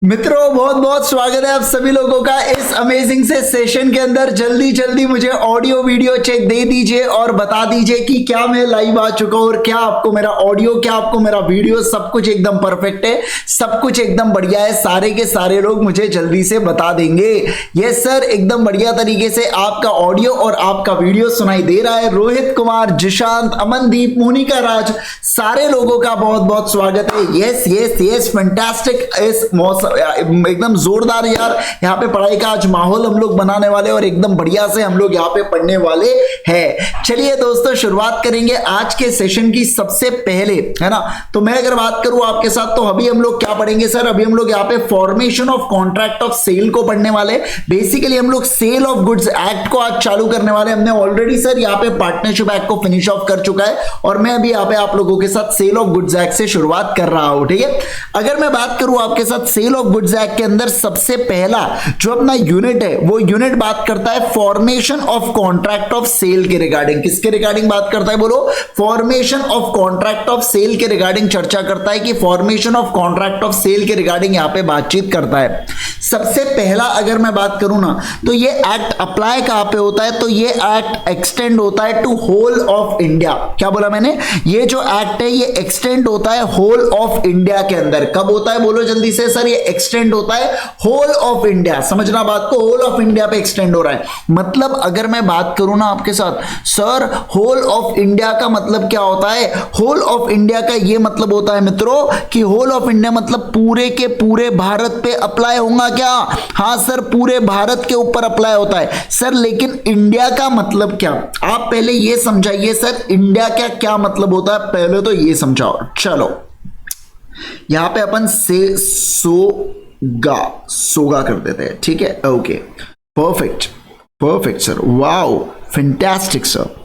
मित्रों बहुत बहुत स्वागत है आप सभी लोगों का इस अमेजिंग से सेशन के अंदर। जल्दी जल्दी मुझे ऑडियो वीडियो चेक दे दीजिए और बता दीजिए कि क्या मैं लाइव आ चुका हूं और क्या आपको मेरा ऑडियो, क्या आपको मेरा वीडियो सब कुछ एकदम परफेक्ट है, सब कुछ एकदम बढ़िया है। सारे के सारे लोग मुझे जल्दी से बता देंगे। यस सर, एकदम बढ़िया तरीके से आपका ऑडियो और आपका वीडियो सुनाई दे रहा है। रोहित कुमार, जिशांत, अमनदीप, मोनिका राज, सारे लोगों का बहुत बहुत स्वागत है। Yes yes yes, fantastic. इस मौसम एकदम जोरदार यार, यहाँ पे पढ़ाई का आज माहौल हम लोग बनाने वाले और एकदम बढ़िया से हम लोग यहाँ पे पढ़ने वाले हैं। चलिए दोस्तों, शुरुआत करेंगे आज के सेशन की। सबसे पहले है ना, तो मैं अगर बात करूं आपके साथ, तो अभी हम लोग क्या पढ़ेंगे सर? अभी हम लोग यहाँ पे formation of contract of sale को पढ़ने वाले। बेसिकली हम लोग सेल ऑफ गुड्स एक्ट को आज चालू करने वाले। हमने ऑलरेडी सर यहाँ पे पार्टनरशिप एक्ट को फिनिश ऑफ कर चुका है और मैं अभी यहाँ पे आप लोगों के साथ सेल ऑफ गुड्स एक्ट से शुरुआत कर रहा हूं। ठीक है, अगर मैं बात करूं आपके साथ सेल ऑफ गुड्स एक्ट के अंदर, सबसे पहला जो अपना यूनिट है वो यूनिट बात करता है formation of contract of sale के रिगार्डिंग। किसके रिगार्डिंग बात करता है? बोलो, formation of contract of sale के रिगार्डिंग चर्चा करता है कि formation of contract of sale के रिगार्डिंग यहां पे बातचीत करता है। सबसे पहला अगर मैं बात करूं ना, तो ये एक्ट अप्लाई कहां पे होता है? तो ये एक्ट एक्सटेंड होता है टू होल ऑफ इंडिया। क्या बोला मैंने? ये जो एक्ट है ये एक्सटेंड होता है होल ऑफ इंडिया के अंदर। कब होता है? बोलो जल्दी से सर। ये एक्सटेंड होता है होल ऑफ इंडिया। समझना बात को, होल ऑफ इंडिया पे एक्सटेंड हो रहा है। मतलब अगर मैं बात करूं ना आपके साथ, सर होल ऑफ इंडिया का मतलब क्या होता है? होल ऑफ इंडिया का ये मतलब होता है मित्रों कि होल ऑफ इंडिया मतलब पूरे के पूरे भारत पे अप्लाई होगा क्या? हाँ सर, पूरे भारत के ऊपर अप्लाई होता है सर। लेकिन इंडिया का मतलब क्या? आप पहले ये समझाइए सर, इंडिया का क्या मतलब होता है? पहले तो ये समझाओ। चलो यहां पे अपन से सोगा कर देते हैं। ठीक है, okay, perfect perfect sir, wow, fantastic sir,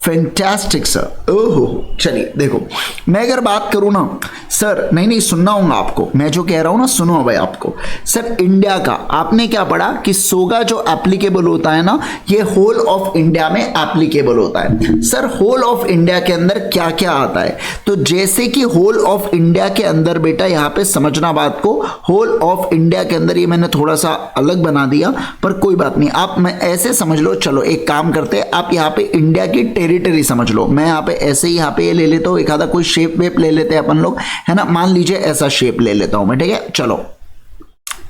fantastic sir. ओहो, चलिए देखो, मैं अगर बात करूं ना सर, नहीं सुनना होगा आपको, मैं जो कह रहा हूं ना सुनो भाई आपको। सर इंडिया का आपने क्या पढ़ा कि सोगा जो एप्लीकेबल होता है ना, ये होल ऑफ इंडिया में एप्लीकेबल होता है। सर होल ऑफ इंडिया के अंदर क्या क्या आता है? तो जैसे कि होल ऑफ इंडिया के अंदर बेटा, यहां पे समझना बात को, होल ऑफ इंडिया के अंदर ये मैंने थोड़ा सा अलग बना दिया, पर कोई बात नहीं, आप मैं ऐसे समझ लो। चलो एक काम करते हैं, आप यहाँ पे इंडिया की टेरिटरी समझ लो। मैं यहाँ पे ऐसे ही यहाँ पे ये ले लेता हूँ, एक आधा कोई शेप वेप ले लेते हैं अपन लोग, है ना। मान लीजिए ऐसा शेप ले लेता हूं मैं, ठीक है। चलो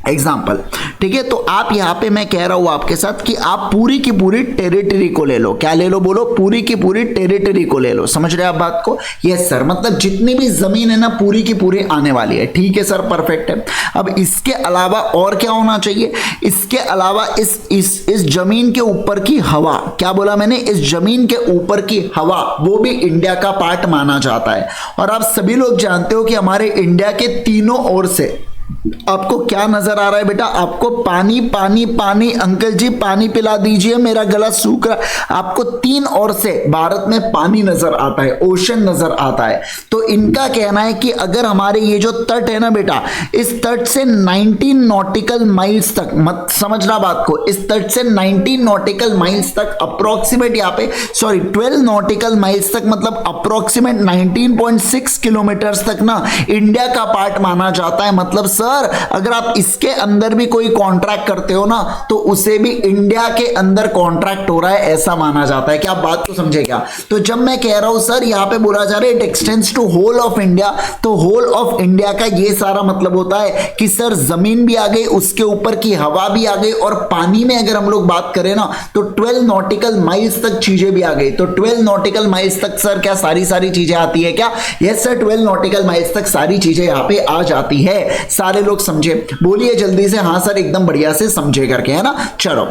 एग्जाम्पल, ठीक है। तो आप यहां पे मैं कह रहा हूं आपके साथ कि आप पूरी की पूरी टेरिटरी को ले लो। क्या ले लो? बोलो, पूरी की पूरी टेरिटरी को ले लो। समझ रहे हैं आप बात को? यस सर, मतलब जितनी भी जमीन है ना पूरी की पूरी आने वाली है। ठीक है सर, परफेक्ट है। अब इसके अलावा और क्या होना चाहिए? इसके अलावा इस जमीन के ऊपर की हवा, क्या बोला मैंने? इस जमीन के ऊपर की हवा, वो भी इंडिया का पार्ट माना जाता है। और आप सभी लोग जानते हो कि हमारे इंडिया के तीनों ओर से आपको क्या नजर आ रहा है बेटा? आपको पानी पानी पानी। अंकल जी पानी पिला दीजिए, मेरा गला सूख रहा। आपको तीन ओर से भारत में पानी नजर आता है, ओशन नजर आता है। तो इनका कहना है कि अगर हमारे ये जो तट है ना बेटा, इस तट से 19 नॉटिकल माइल्स तक, मत समझना बात को, इस तट से 19 नॉटिकल माइल्स तक अप्रोक्सीमेट, यहाँ पे सॉरी 12 नॉटिकल माइल्स तक, मतलब अप्रोक्सीमेट 19.6 किलोमीटर तक ना इंडिया का पार्ट माना जाता है। मतलब सर अगर आप इसके अंदर भी कोई कॉन्ट्रैक्ट करते हो ना, तो उसे भी इंडिया के अंदर कॉन्ट्रैक्ट हो रहा है, ऐसा माना जाता है। क्या आप बात को समझे क्या? तो जब मैं कह रहा हूं सर यहां पे बोला जा रहा है it extends to whole of India, तो होल ऑफ इंडिया का ये सारा मतलब होता है कि सर जमीन भी आ गई, उसके ऊपर की हवा भी आ गई, और पानी में अगर हम लोग बात करें ना तो 12 नॉटिकल माइल्स तक चीजें भी आ गई। तो 12 नॉटिकल माइल्स तक सर क्या सारी चीजें आती है क्या? यस सर, 12 नॉटिकल माइल्स तक सारी चीजें यहां पे आ जाती है। सारे लोग समझे? बोलिए जल्दी से हाँ सर, एकदम बढ़िया से समझे करके, है ना। चलो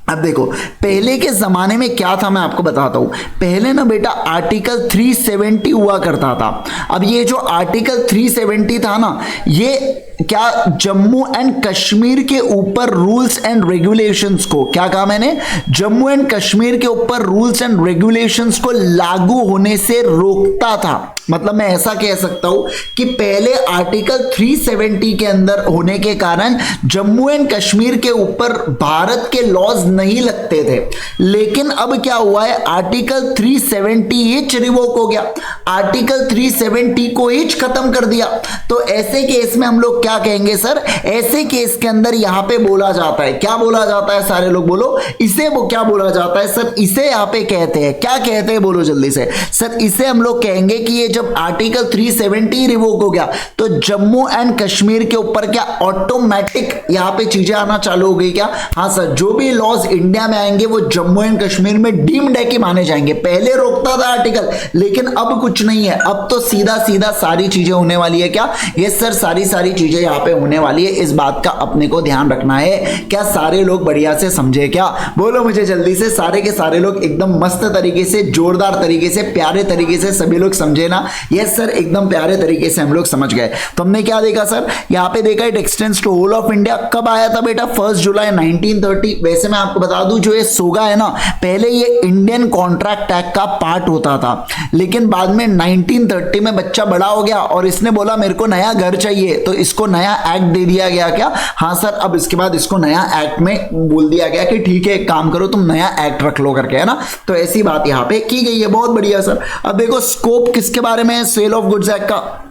अब देखो, पहले के जमाने में क्या था मैं आपको बताता हूं। पहले ना बेटा आर्टिकल 370 हुआ करता था। अब ये जो आर्टिकल 370 था ना, ये क्या जम्मू एंड कश्मीर के ऊपर रूल्स एंड रेगुलेशंस को, क्या कहा मैंने? जम्मू एंड कश्मीर के ऊपर रूल्स एंड रेगुलेशंस को लागू होने से रोकता था। मतलब मैं ऐसा कह सकता हूं कि पहले आर्टिकल 370 के अंदर होने के कारण जम्मू एंड कश्मीर के ऊपर भारत के लॉज नहीं लगते थे। लेकिन अब क्या हुआ है, आर्टिकल 370 हिच रिवोक हो गया, आर्टिकल 370 को हिच खत्म कर दिया। तो ऐसे केस में हम लोग क्या कहेंगे सर, ऐसे केस के अंदर यहां पे बोला जाता है, क्या बोला जाता है सारे लोग बोलो, इसे वो क्या बोला जाता है सर, इसे यहां पे कहते हैं, क्या कहते हैं बोलो जल्दी से सर, इसे हम लोग कहेंगे कि ये जब आर्टिकल 370 रिवोक हो गया तो जम्मू एंड कश्मीर के ऊपर क्या ऑटोमेटिक यहां पे चीजें आना चालू हो गई क्या? हाँ सर, जो भी लॉज इंडिया में आएंगे वो जम्मू एंड कश्मीर में डीम्ड है कि माने जाएंगे। पहले रोकता था आर्टिकल, लेकिन अब कुछ नहीं है, अब तो सीधा सीधा सारी चीजें होने वाली है क्या? यस सर, सारी चीजें यहां पे होने वाली है, इस बात का अपने को ध्यान रखना है। क्या सारे लोग बढ़िया से समझे क्या? बोलो मुझे जल्दी से, सारे के सारे लोग एकदम मस्त तरीके से, जोरदार तरीके से, प्यारे तरीके से सभी लोग समझे ना? यस सर, एकदम प्यारे तरीके से हम लोग समझ गए। तो हमने क्या देखा सर, यहां पे देखा it extends to whole of India. कब आया था बेटा? 1 जुलाई 1930। वैसे मैं आपको बता दूं, जो ये सोगा है ना, पहले ये इंडियन कॉन्ट्रैक्ट एक्ट का पार्ट होता था, लेकिन बाद में 1930 में बच्चा बड़ा हो गया और इसने बोला मेरे को नया घर चाहिए, तो इसको नया एक्ट दे दिया गया क्या? हाँ सर, अब इसके बाद इसको नया एक्ट में बोल दिया गया कि ठीक है एक काम करो तुम नया एक्ट रख लो करके, है ना? तो ऐसी बात यहां पे की गई है, बहुत बढ़िया सर। अब देखो स्कोप किसके बारे में है, सेल ऑफ गुड्स एक्ट का।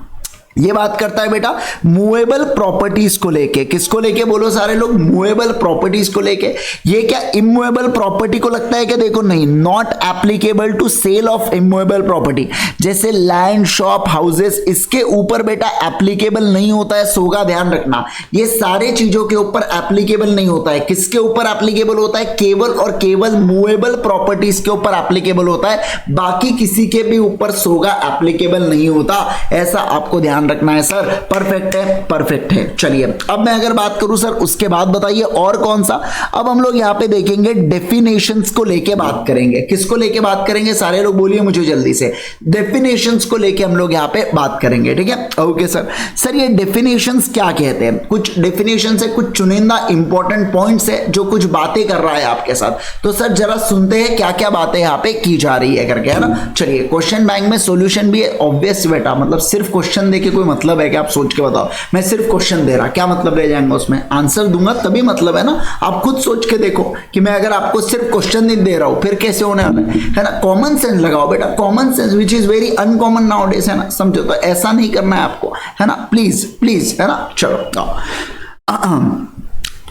ये बात करता है बेटा मूवेबल प्रॉपर्टीज को लेके। किसको लेके बोलो सारे लोग? मूवेबल प्रॉपर्टीज को लेके। ये क्या इमूवेबल प्रॉपर्टी को लगता है कि देखो नहीं, not applicable to sale of immovable property, जैसे लैंड, शॉप, हाउसेस, इसके ऊपर बेटा एप्लीकेबल नहीं होता है। सोगा ध्यान रखना, ये सारे चीजों के ऊपर एप्लीकेबल नहीं होता है। किसके ऊपर एप्लीकेबल होता है? केवल और केवल मूवेबल प्रॉपर्टीज के ऊपर एप्लीकेबल होता है, बाकी किसी के भी ऊपर सोगा एप्लीकेबल नहीं होता, ऐसा आपको ध्यान रखना है सर। परफेक्ट है, परफेक्ट है। चलिए अब मैं अगर बात करूं सर, उसके बाद बताइए और कौन सा। अब हम लोग यहां पे देखेंगे डेफिनेशंस को लेके बात करेंगे। किसको लेके बात करेंगे सारे लोग बोलिए मुझे जल्दी से। डेफिनेशंस को लेके हम लोग यहां पे बात करेंगे, ठीक है? Okay sir. सर ये डेफिनेशंस क्या कहते हैं? कुछ डेफिनेशंस है, कुछ चुनिंदा इंपॉर्टेंट पॉइंट्स है जो कुछ बातें कर रहा है आपके साथ, तो सर जरा सुनते हैं क्या क्या बातें यहां पे की जा रही है करके, है ना? चलिए, क्वेश्चन बैंक में सॉल्यूशन भी है ऑब्वियस बेटा, मतलब सिर्फ क्वेश्चन देके कोई मतलब है कि आप सोच के बताओ, मैं सिर्फ क्वेश्चन दे रहा, क्या मतलब रह जाएगा उसमें? आंसर दूंगा तभी मतलब है ना। आप खुद सोच के देखो कि मैं अगर आपको सिर्फ क्वेश्चन नहीं दे रहा हूं फिर कैसे होने वाला है ना? कॉमन सेंस लगाओ बेटा, common sense which is very uncommon now days, है ना? समझो, तो ऐसा नहीं करना है आपको, है ना? प्लीज प्लीज, है ना? चलो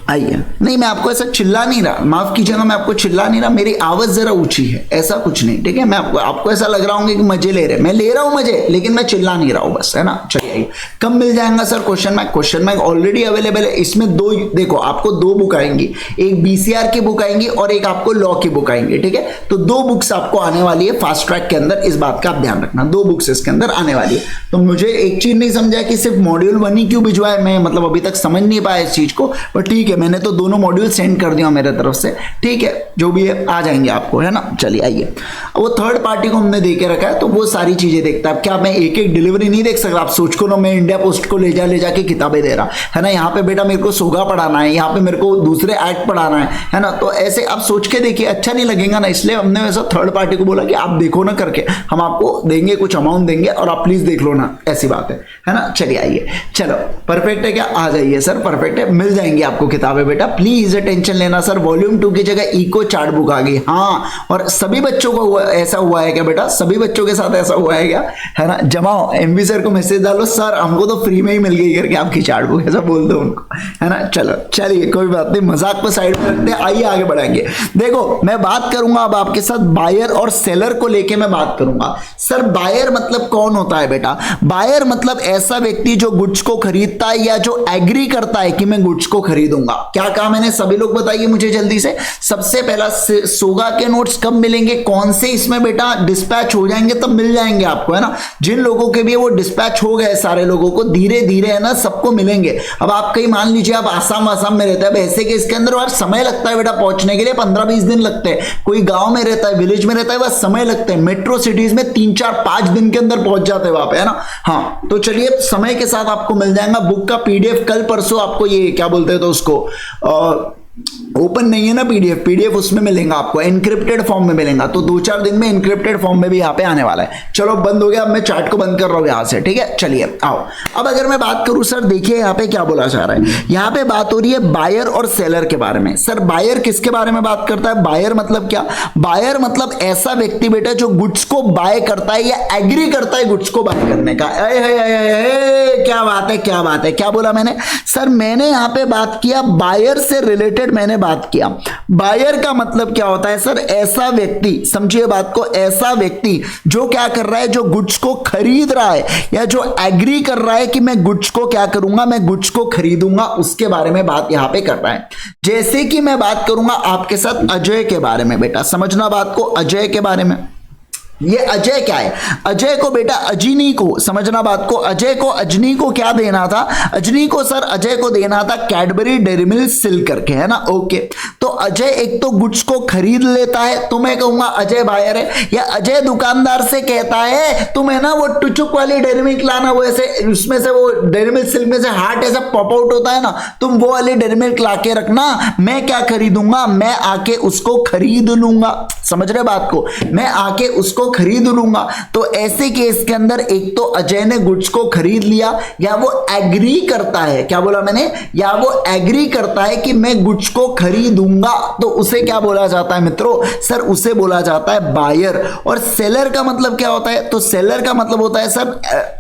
आइए। नहीं, मैं आपको ऐसा चिल्ला नहीं रहा, माफ कीजिएगा, मैं आपको चिल्ला नहीं रहा, मेरी आवाज जरा ऊंची है, ऐसा कुछ नहीं, ठीक है? मैं आपको ऐसा लग रहा हूँ कि मजे ले रहे, मैं ले रहा हूँ मजे, लेकिन मैं चिल्ला नहीं रहा हूँ बस, है ना? चलिए आइए। कब मिल जाएगा sir question bank? Question bank already available है। इसमें दो, देखो आपको दो बुक आएंगी, एक बीसीआर की बुक आएंगी और एक आपको लॉ की बुक आएंगी, ठीक है? तो दो बुक्स आपको आने वाली है फास्ट ट्रैक के अंदर, इस बात का आप ध्यान रखना, दो बुक्स इसके अंदर आने वाली है। तो मुझे एक चीज नहीं समझा कि सिर्फ मॉड्यूल 1 ही क्यों भिजवाए, मैं मतलब अभी तक समझ नहीं पाया इस चीज को, पर ठीक है, मैंने तो दोनों मॉड्यूल सेंड कर दिया मेरे तरफ से, ठीक है? जो भी है आ जाएंगे आपको, है ना? चलिए आइए। वो थर्ड पार्टी को हमने दे के रखा है तो वो सारी चीजें देखता है। क्या मैं एक एक डिलीवरी नहीं देख सकता? आप सोच को ना, मैं इंडिया पोस्ट को ले जाके किताबें दे रहा, है ना? यहाँ पे बेटा मेरे को सोगा पढ़ाना है, यहाँ पे मेरे को दूसरे एक्ट पढ़ाना है ना? तो ऐसे आप सोच के देखिए, अच्छा नहीं लगेगा ना, इसलिए हमने वैसा थर्ड पार्टी को बोला कि आप देखो ना करके, हम आपको देंगे, कुछ अमाउंट देंगे और आप प्लीज देख लो ना, ऐसी बात है ना? चलिए आइए। चलो परफेक्ट है क्या? आ जाइए सर, परफेक्ट है, मिल जाएंगी आपको किताबें बेटा, प्लीज टेंशन लेना सर। वॉल्यूम 2 की जगह इको चार्ट बुक आ गई। हाँ, और सभी बच्चों को ऐसा हुआ है क्या बेटा? सभी बच्चों के साथ ऐसा हुआ है क्या? है ना? जमाओ, एमबी सर को मैसेज डालो, सर हमको तो फ्री में ही मिल गई करके आपकी चार्ट बुक, ऐसा बोल दो उनको, है ना? चलो चलिए, कोई बात नहीं, मजाक को साइड में रखते हैं, आइए आगे बढ़ाएंगे। देखो मैं बात करूंगा अब आपके साथ बायर और सेलर को लेके मैं बात करूंगा। सर बायर मतलब कौन होता है बेटा? बायर मतलब ऐसा व्यक्ति जो गुड्स को खरीदता है या जो एग्री करता है कि मैं गुड्स को खरीदूंगा। क्या काम मैंने? सभी लोग बताइए मुझे जल्दी से। सबसे पहला, सोगा के नोट्स कब मिलेंगे? कौन से इसमें बेटा डिस्पैच हो जाएंगे तब मिल जाएंगे आपको, है ना? जिन लोगों के भी वो डिस्पैच हो गए, सारे लोगों को धीरे धीरे, है ना, सबको मिलेंगे। अब आप कहीं मान लीजिए आप आसाम में रहते हैं, अब ऐसे केस के अंदर और समय लगता है बेटा पहुंचने के लिए, 15-20 दिन लगते हैं। कोई गांव में रहता है, विलेज में रहता है, बस समय लगते हैं। मेट्रो सिटीज में 3-4-5 दिन के अंदर पहुंच जाते हैं वहां पे, है ना? हाँ, तो चलिए समय के साथ आपको मिल जाएगा बुक का पीडीएफ। कल परसों आपको ये क्या बोलते हैं तो उसको ओपन नहीं है ना पीडीएफ, पीडीएफ उसमें मिलेगा आपको, एनक्रिप्टेड फॉर्म में मिलेगा, तो 2-4 दिन में एनक्रिप्टेड फॉर्म में भी यहाँ पे आने वाला है। चलो बंद हो गया, अब मैं चैट को बंद कर रहा हूँ यहाँ से, ठीक है। चलिए आओ, अब अगर मैं बात करूँ सर, देखिए यहाँ पे क्या बोला जा रहा है, यहाँ पे बात हो रही है बायर और सेलर के बारे में। सर बायर किसके बारे में बात करता है? बायर मतलब क्या? बायर मतलब ऐसा व्यक्ति बेटा जो गुड्स को बाय करता है या एग्री करता है गुड्स को बाय करने का। क्या बात है, क्या बात है, क्या बोला मैंने? सर मैंने यहाँ पे बात किया बायर से रिलेटेड, मैंने बात किया बायर का मतलब क्या होता है सर? ऐसा व्यक्ति, समझिए बात को, ऐसा व्यक्ति जो क्या कर रहा है, जो गुड्स को खरीद रहा है या जो एग्री कर रहा है कि मैं गुड्स को क्या करूंगा, मैं गुड्स को खरीदूंगा, उसके बारे में बात यहां पे कर रहा है। जैसे कि मैं बात करूंगा आपके साथ अजय के बारे में, बेटा समझना बात को, अजय के बारे में। ये अजय क्या है? अजय को बेटा अजनी को, समझना बात को, अजय को अजनी को क्या देना था? अजनी को सर अजय को देना था कैडबरी डेयरी मिल्क सिल्क करके, है ना। ओके, तो अजय एक तो गुड्स को खरीद लेता है, तो मैं कहूंगा अजय बायर है। या अजय दुकानदार से कहता है तुम है ना वो टुचुक वाली डेयरी मिल्क लाना, वो ऐसे उसमें से वो डेयरी मिल्क सिल्क में से हार्ट ऐसा पॉप आउट होता है ना, तुम वो वाली डेयरी मिल्क लाके रखना, मैं क्या खरीदूंगा, मैं आके उसको खरीद लूंगा। समझ रहे बात को? मैं आके उसको खरीद लूंगा। तो ऐसे केस के अंदर एक तो अजय ने गुड्स को खरीद लिया, या वो एग्री करता है, क्या बोला मैंने? या वो एग्री करता है कि मैं गुड्स को खरीदूंगा, तो उसे क्या बोला जाता है मित्रों? सर उसे बोला जाता है बायर। और सेलर का मतलब क्या होता है? तो सेलर का मतलब होता है sir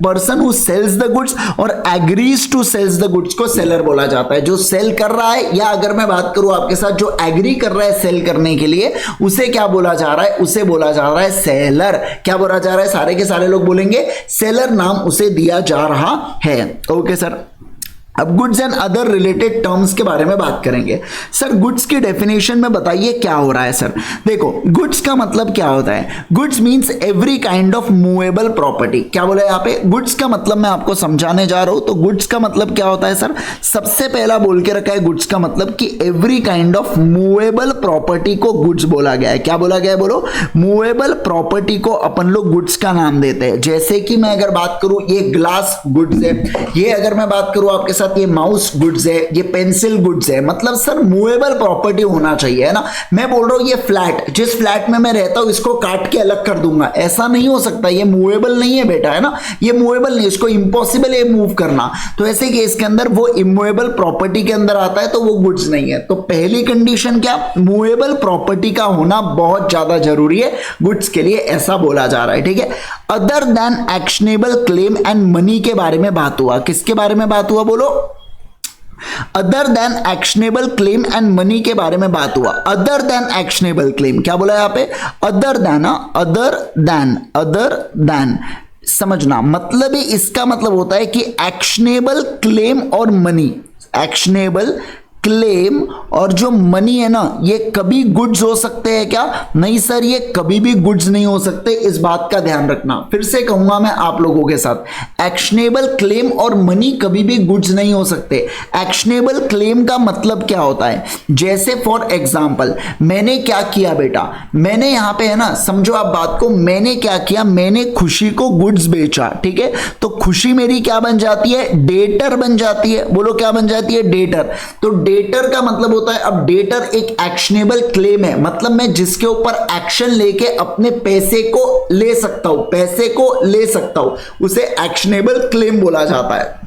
person who sells the goods और agrees to sells the goods को सेलर बोला जाता है। जो सेल कर रहा है, या अगर मैं बात करूं आपके साथ जो एग्री कर रहा है सेल करने के लिए, उसे क्या बोला जा रहा है? उसे बोला जा रहा है सेलर। क्या बोला जा रहा है? सारे के सारे लोग बोलेंगे सेलर, नाम उसे दिया जा रहा है। ओके सर, अब goods and other related terms के बारे में बात करेंगे। सर गुड्स की डेफिनेशन में बताइए क्या हो रहा है। सर देखो, गुड्स का मतलब क्या होता है? Goods means every kind of movable property. क्या बोला यहाँ पे? गुड्स का मतलब मैं आपको समझाने जा रहा हूं। तो गुड्स का मतलब क्या होता है सर? सबसे पहला बोल के रखा है गुड्स का मतलब कि every kind of movable property को गुड्स बोला गया है। क्या बोला गया है? बोलो। मूवेबल प्रॉपर्टी को अपन लोग गुड्स का नाम देते हैं। जैसे कि मैं अगर बात करूं, ये ग्लास गुड्स है, ये अगर मैं बात करूं आपके साथ, ये माउस गुड्स है, ये पेंसिल गुड्स है। मतलब सर मूवेबल प्रॉपर्टी होना चाहिए, है ना। मैं बोल रहा हूं ये फ्लैट, जिस फ्लैट में मैं रहता हूं इसको काट के अलग कर दूंगा, ऐसा नहीं हो सकता, ये मूवेबल नहीं है बेटा, है ना। ये मूवेबल नहीं, इसको इंपॉसिबल है मूव करना। तो ऐसे केस के अंदर वो इमूवेबल प्रॉपर्टी के अंदर आता है, तो वो गुड्स नहीं है। तो पहली कंडीशन क्या? मूवेबल प्रॉपर्टी का होना बहुत ज्यादा जरूरी है गुड्स के लिए, ऐसा बोला जा रहा है, ठीक है। Other than actionable claim and money के बारे में बात हुआ। किसके बारे में बात हुआ? बोलो। Other than actionable claim and money के बारे में बात हुआ। अदर देन एक्शनेबल क्लेम, क्या बोला यहाँ पे? अदर देन, अदर देन समझना मतलब है, इसका मतलब होता है कि एक्शनेबल क्लेम और मनी, एक्शनेबल क्लेम और जो मनी है ना, ये कभी गुड्स हो सकते हैं क्या? नहीं सर, ये कभी भी गुड्स नहीं हो सकते, इस बात का ध्यान रखना। फिर से कहूंगा मैं आप लोगों के साथ, एक्शनेबल क्लेम और मनी कभी भी गुड्स नहीं हो सकते। एक्शनेबल क्लेम का मतलब क्या होता है? जैसे फॉर एग्जांपल, मैंने क्या किया बेटा, मैंने यहां पे है ना, समझो आप बात को, मैंने क्या किया, मैंने खुशी को गुड्स बेचा, ठीक है। तो खुशी मेरी क्या बन जाती है? डेटर बन जाती है। बोलो क्या बन जाती है? डेटर। तो डेटर का मतलब होता है, अब डेटर एक एक्शनेबल क्लेम है, मतलब मैं जिसके ऊपर एक्शन लेके अपने पैसे को ले सकता हूं, पैसे को ले सकता हूं, उसे एक्शनेबल क्लेम बोला जाता है।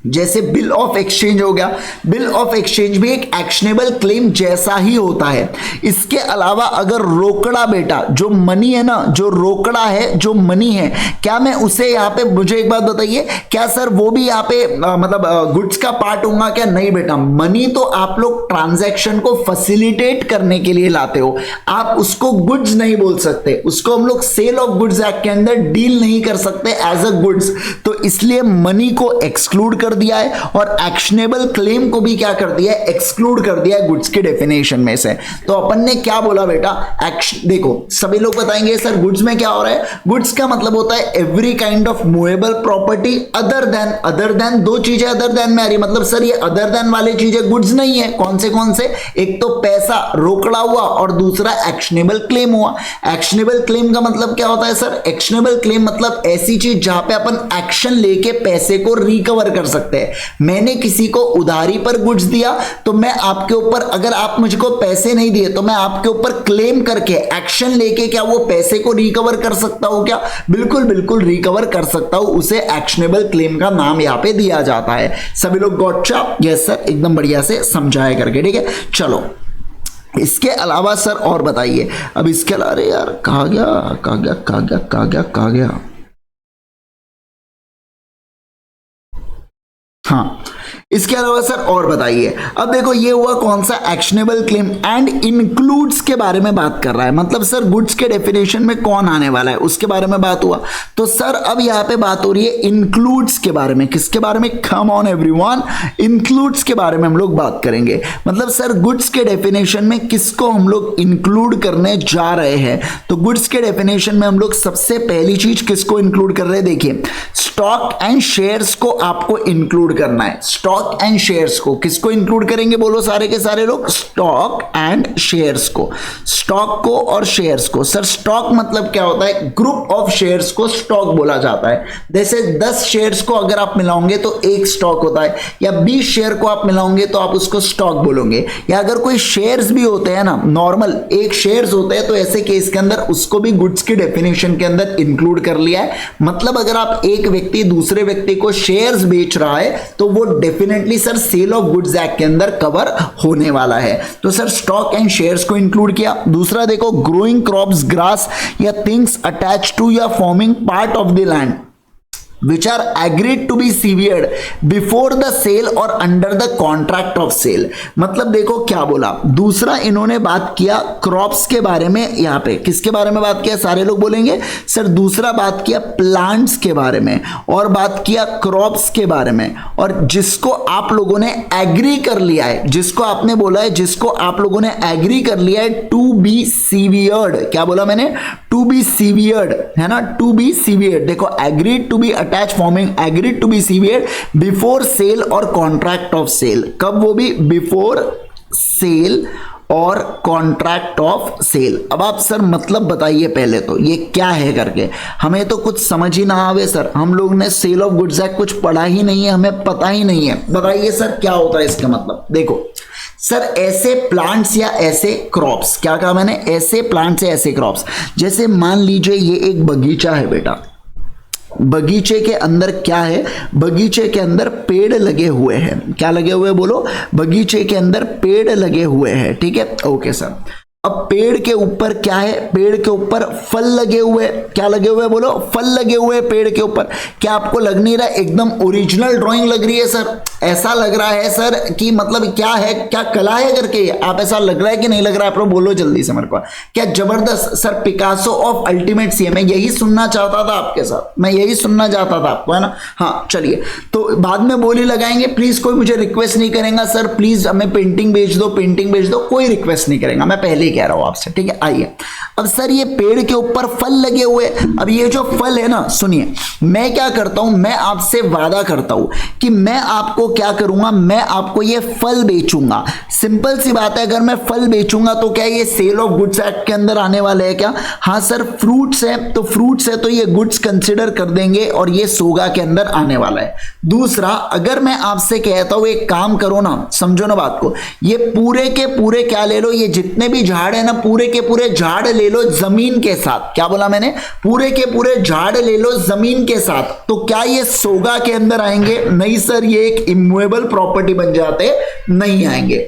जैसे बिल ऑफ एक्सचेंज हो गया, बिल ऑफ एक्सचेंज भी एक एक्शनेबल क्लेम जैसा ही होता है। इसके अलावा अगर रोकड़ा बेटा, जो मनी है ना, जो रोकड़ा है, जो मनी है, क्या मैं उसे यहाँ पे, मुझे एक बात बताइए, क्या सर वो भी यहाँ पे मतलब गुड्स का पार्ट होगा क्या? नहीं बेटा, मनी तो आप लोग ट्रांजैक्शन को फैसिलिटेट करने के लिए लाते हो, आप उसको गुड्स नहीं बोल सकते, उसको हम लोग सेल ऑफ गुड्स एक्ट के अंदर डील नहीं कर सकते एज अ गुड्स। तो इसलिए मनी को एक्सक्लूड कर दिया है और एक्शनेबल क्लेम को भी क्या कर दिया है? एक्सक्लूड कर दिया है गुड्स के डेफिनेशन में से। तो अपन ने क्या बोला बेटा? देखो सभी लोग बताएंगे सर गुड्स में क्या हो रहा है? गुड्स का मतलब होता है every kind of movable property other than, दो चीजें अदर देन में आ रही, मतलब सर ये अदर देन वाली चीजें गुड्स नहीं है। कौन से? एक तो पैसा रोकड़ा हुआ और दूसरा एक्शनेबल क्लेम हुआ। एक्शनेबल क्लेम का मतलब क्या होता है सर? एक्शनेबल क्लेम मतलब ऐसी चीज जहां पे अपन एक्शन लेके पैसे को रिकवर कर सकते सकते हैं। मैंने किसी को उधारी पर गुड्स दिया तो मैं आपके ऊपर, अगर आप मुझको पैसे नहीं दिए तो मैं आपके ऊपर क्लेम करके, एक्शन लेके क्या वो पैसे को रिकवर कर सकता हूं क्या? बिल्कुल बिल्कुल रिकवर कर सकता हूं। उसे एक्शनेबल क्लेम का नाम यहां पे दिया जाता है। सभी लोग गॉटचा? यस सर, एकदम बढ़िया से समझाया करके, ठीक है। चलो इसके अलावा सर और बताइए। अब इसके अलावा, अरे यार कहा गया। हाँ, इसके अलावा सर और बताइए। अब देखो ये हुआ कौन सा, एक्शनेबल क्लेम एंड इंक्लूड्स के बारे में बात कर रहा है। मतलब सर गुड्स के डेफिनेशन में कौन आने वाला है उसके बारे में बात हुआ। तो सर अब यहां पे बात हो रही है इंक्लूड्स के बारे में। किसके बारे में? कम ऑन एवरीवन, इंक्लूड्स के बारे में हम लोग बात करेंगे। मतलब सर गुड्स के डेफिनेशन में किसको हम लोग इंक्लूड करने जा रहे हैं? तो गुड्स के डेफिनेशन में हम लोग सबसे पहली चीज किसको इंक्लूड कर रहे हैं? देखिए, स्टॉक एंड शेयर्स को आपको इंक्लूड करना है। स्टॉक एंड शेयर्स को किसको इंक्लूड करेंगे? बोलो सारे के सारे लोग। स्टॉक एंड शेयर्स को, स्टॉक को और शेयर्स को। सर स्टॉक मतलब क्या होता है? ग्रुप ऑफ शेयर्स को स्टॉक बोला जाता है। जैसे 10 शेयर्स को अगर आप मिलाओगे तो एक स्टॉक होता है, या 20 शेयर को आप मिलाओगे तो आप उसको स्टॉक बोलोगे। या अगर कोई शेयर्स भी होते हैं ना, नॉर्मल एक शेयर्स होते हैं, तो ऐसे केस के अंदर उसको भी गुड्स की डेफिनेशन के अंदर इंक्लूड कर लिया है। मतलब अगर आप एक व्यक्ति दूसरे व्यक्ति को शेयर्स बेच रहा है तो वो definitely sir sale of goods act के अंदर कवर होने वाला है। तो सर स्टॉक एंड शेयर्स को इंक्लूड किया। दूसरा देखो, ग्रोइंग क्रॉप्स, ग्रास या थिंग्स अटैच टू या forming part of the land which are agreed to be severed before the sale or under the contract of sale। मतलब देखो क्या बोला। दूसरा इन्होंने बात किया क्रॉप्स के बारे में। यहां पे किसके बारे में बात किया? सारे लोग बोलेंगे सर। दूसरा बात किया प्लांट्स के बारे में, और बात किया क्रॉप्स के बारे में। और जिसको आप लोगों ने एग्री कर लिया है, जिसको आपने बोला है, जिसको आप लोगों ने एग्री कर लिया है, टू बी सीवियर्ड। क्या बोला मैंने? टू बी सीवियर्ड, है ना? To be severed. देखो, agreed to be attach forming, agreed to be severed before sale और कॉन्ट्रैक्ट ऑफ सेल। कब? वो भी बिफोर सेल और कॉन्ट्रैक्ट ऑफ सेल। अब आप सर मतलब बताइए पहले तो ये क्या है करके। हमें तो कुछ समझ ही ना आवे सर, हम लोग ने सेल ऑफ गुड्स एक्ट कुछ पढ़ा ही नहीं है, हमें पता ही नहीं है। बताइए सर क्या होता है इसका मतलब। देखो सर, ऐसे प्लांट्स या ऐसे क्रॉप्स, क्या कहा मैंने? ऐसे प्लांट्स या ऐसे क्रॉप्स। जैसे मान लीजिए ये एक बगीचा है बेटा, बगीचे के अंदर क्या है? बगीचे के अंदर पेड़ लगे हुए हैं। क्या लगे हुए? बोलो। बगीचे के अंदर पेड़ लगे हुए हैं, ठीक है। Okay sir. अब पेड़ के ऊपर क्या है? पेड़ के ऊपर फल लगे हुए। क्या लगे हुए? बोलो। फल लगे हुए पेड़ के ऊपर। क्या आपको लग नहीं रहा एकदम ओरिजिनल ड्राइंग लग रही है सर? ऐसा लग रहा है सर कि मतलब क्या है, क्या कला है करके। आप ऐसा लग रहा है कि नहीं लग रहा है? आप लोग बोलो जल्दी से मेरे को। क्या जबरदस्त सर, पिकासो ऑफ अल्टीमेट सी है। मैं यही सुनना चाहता था आपके साथ, मैं यही सुनना चाहता था आपको, है ना? हाँ चलिए, तो बाद में बोली लगाएंगे। प्लीज कोई मुझे रिक्वेस्ट नहीं करेगा सर, प्लीज हमें पेंटिंग भेज दो, पेंटिंग भेज दो, कोई रिक्वेस्ट नहीं करेगा, मैं पहले कह रहा हूं आपसे, ठीक है। आइए, अब सर ये पेड़ के ऊपर फल लगे हुए। अब ये जो फल है ना, सुनिए, मैं क्या करता हूं, मैं आपसे वादा करता हूं कि मैं आपको क्या करूंगा, मैं आपको ये फल बेचूंगा। सिंपल सी बात है, अगर मैं फल बेचूंगा तो क्या ये सेल ऑफ गुड्स एक्ट के अंदर आने वाले हैं क्या? हाँ सर, फ्रूट्स है तो फ्रूट्स है तो ये गुड्स कंसिडर कर देंगे और ये सोगा के अंदर आने वाला है। दूसरा, अगर मैं आपसे कहता हूं एक काम करो ना, समझो ना बात को, ये पूरे के पूरे क्या ले लो, ये जितने भी झाड़ है ना, पूरे के पूरे झाड़ ले लो जमीन के साथ। क्या बोला मैंने? पूरे के पूरे झाड़ ले लो जमीन के साथ। तो क्या ये सोगा के अंदर आएंगे? नहीं सर, ये एक इमूवेबल प्रॉपर्टी बन जाते, नहीं आएंगे।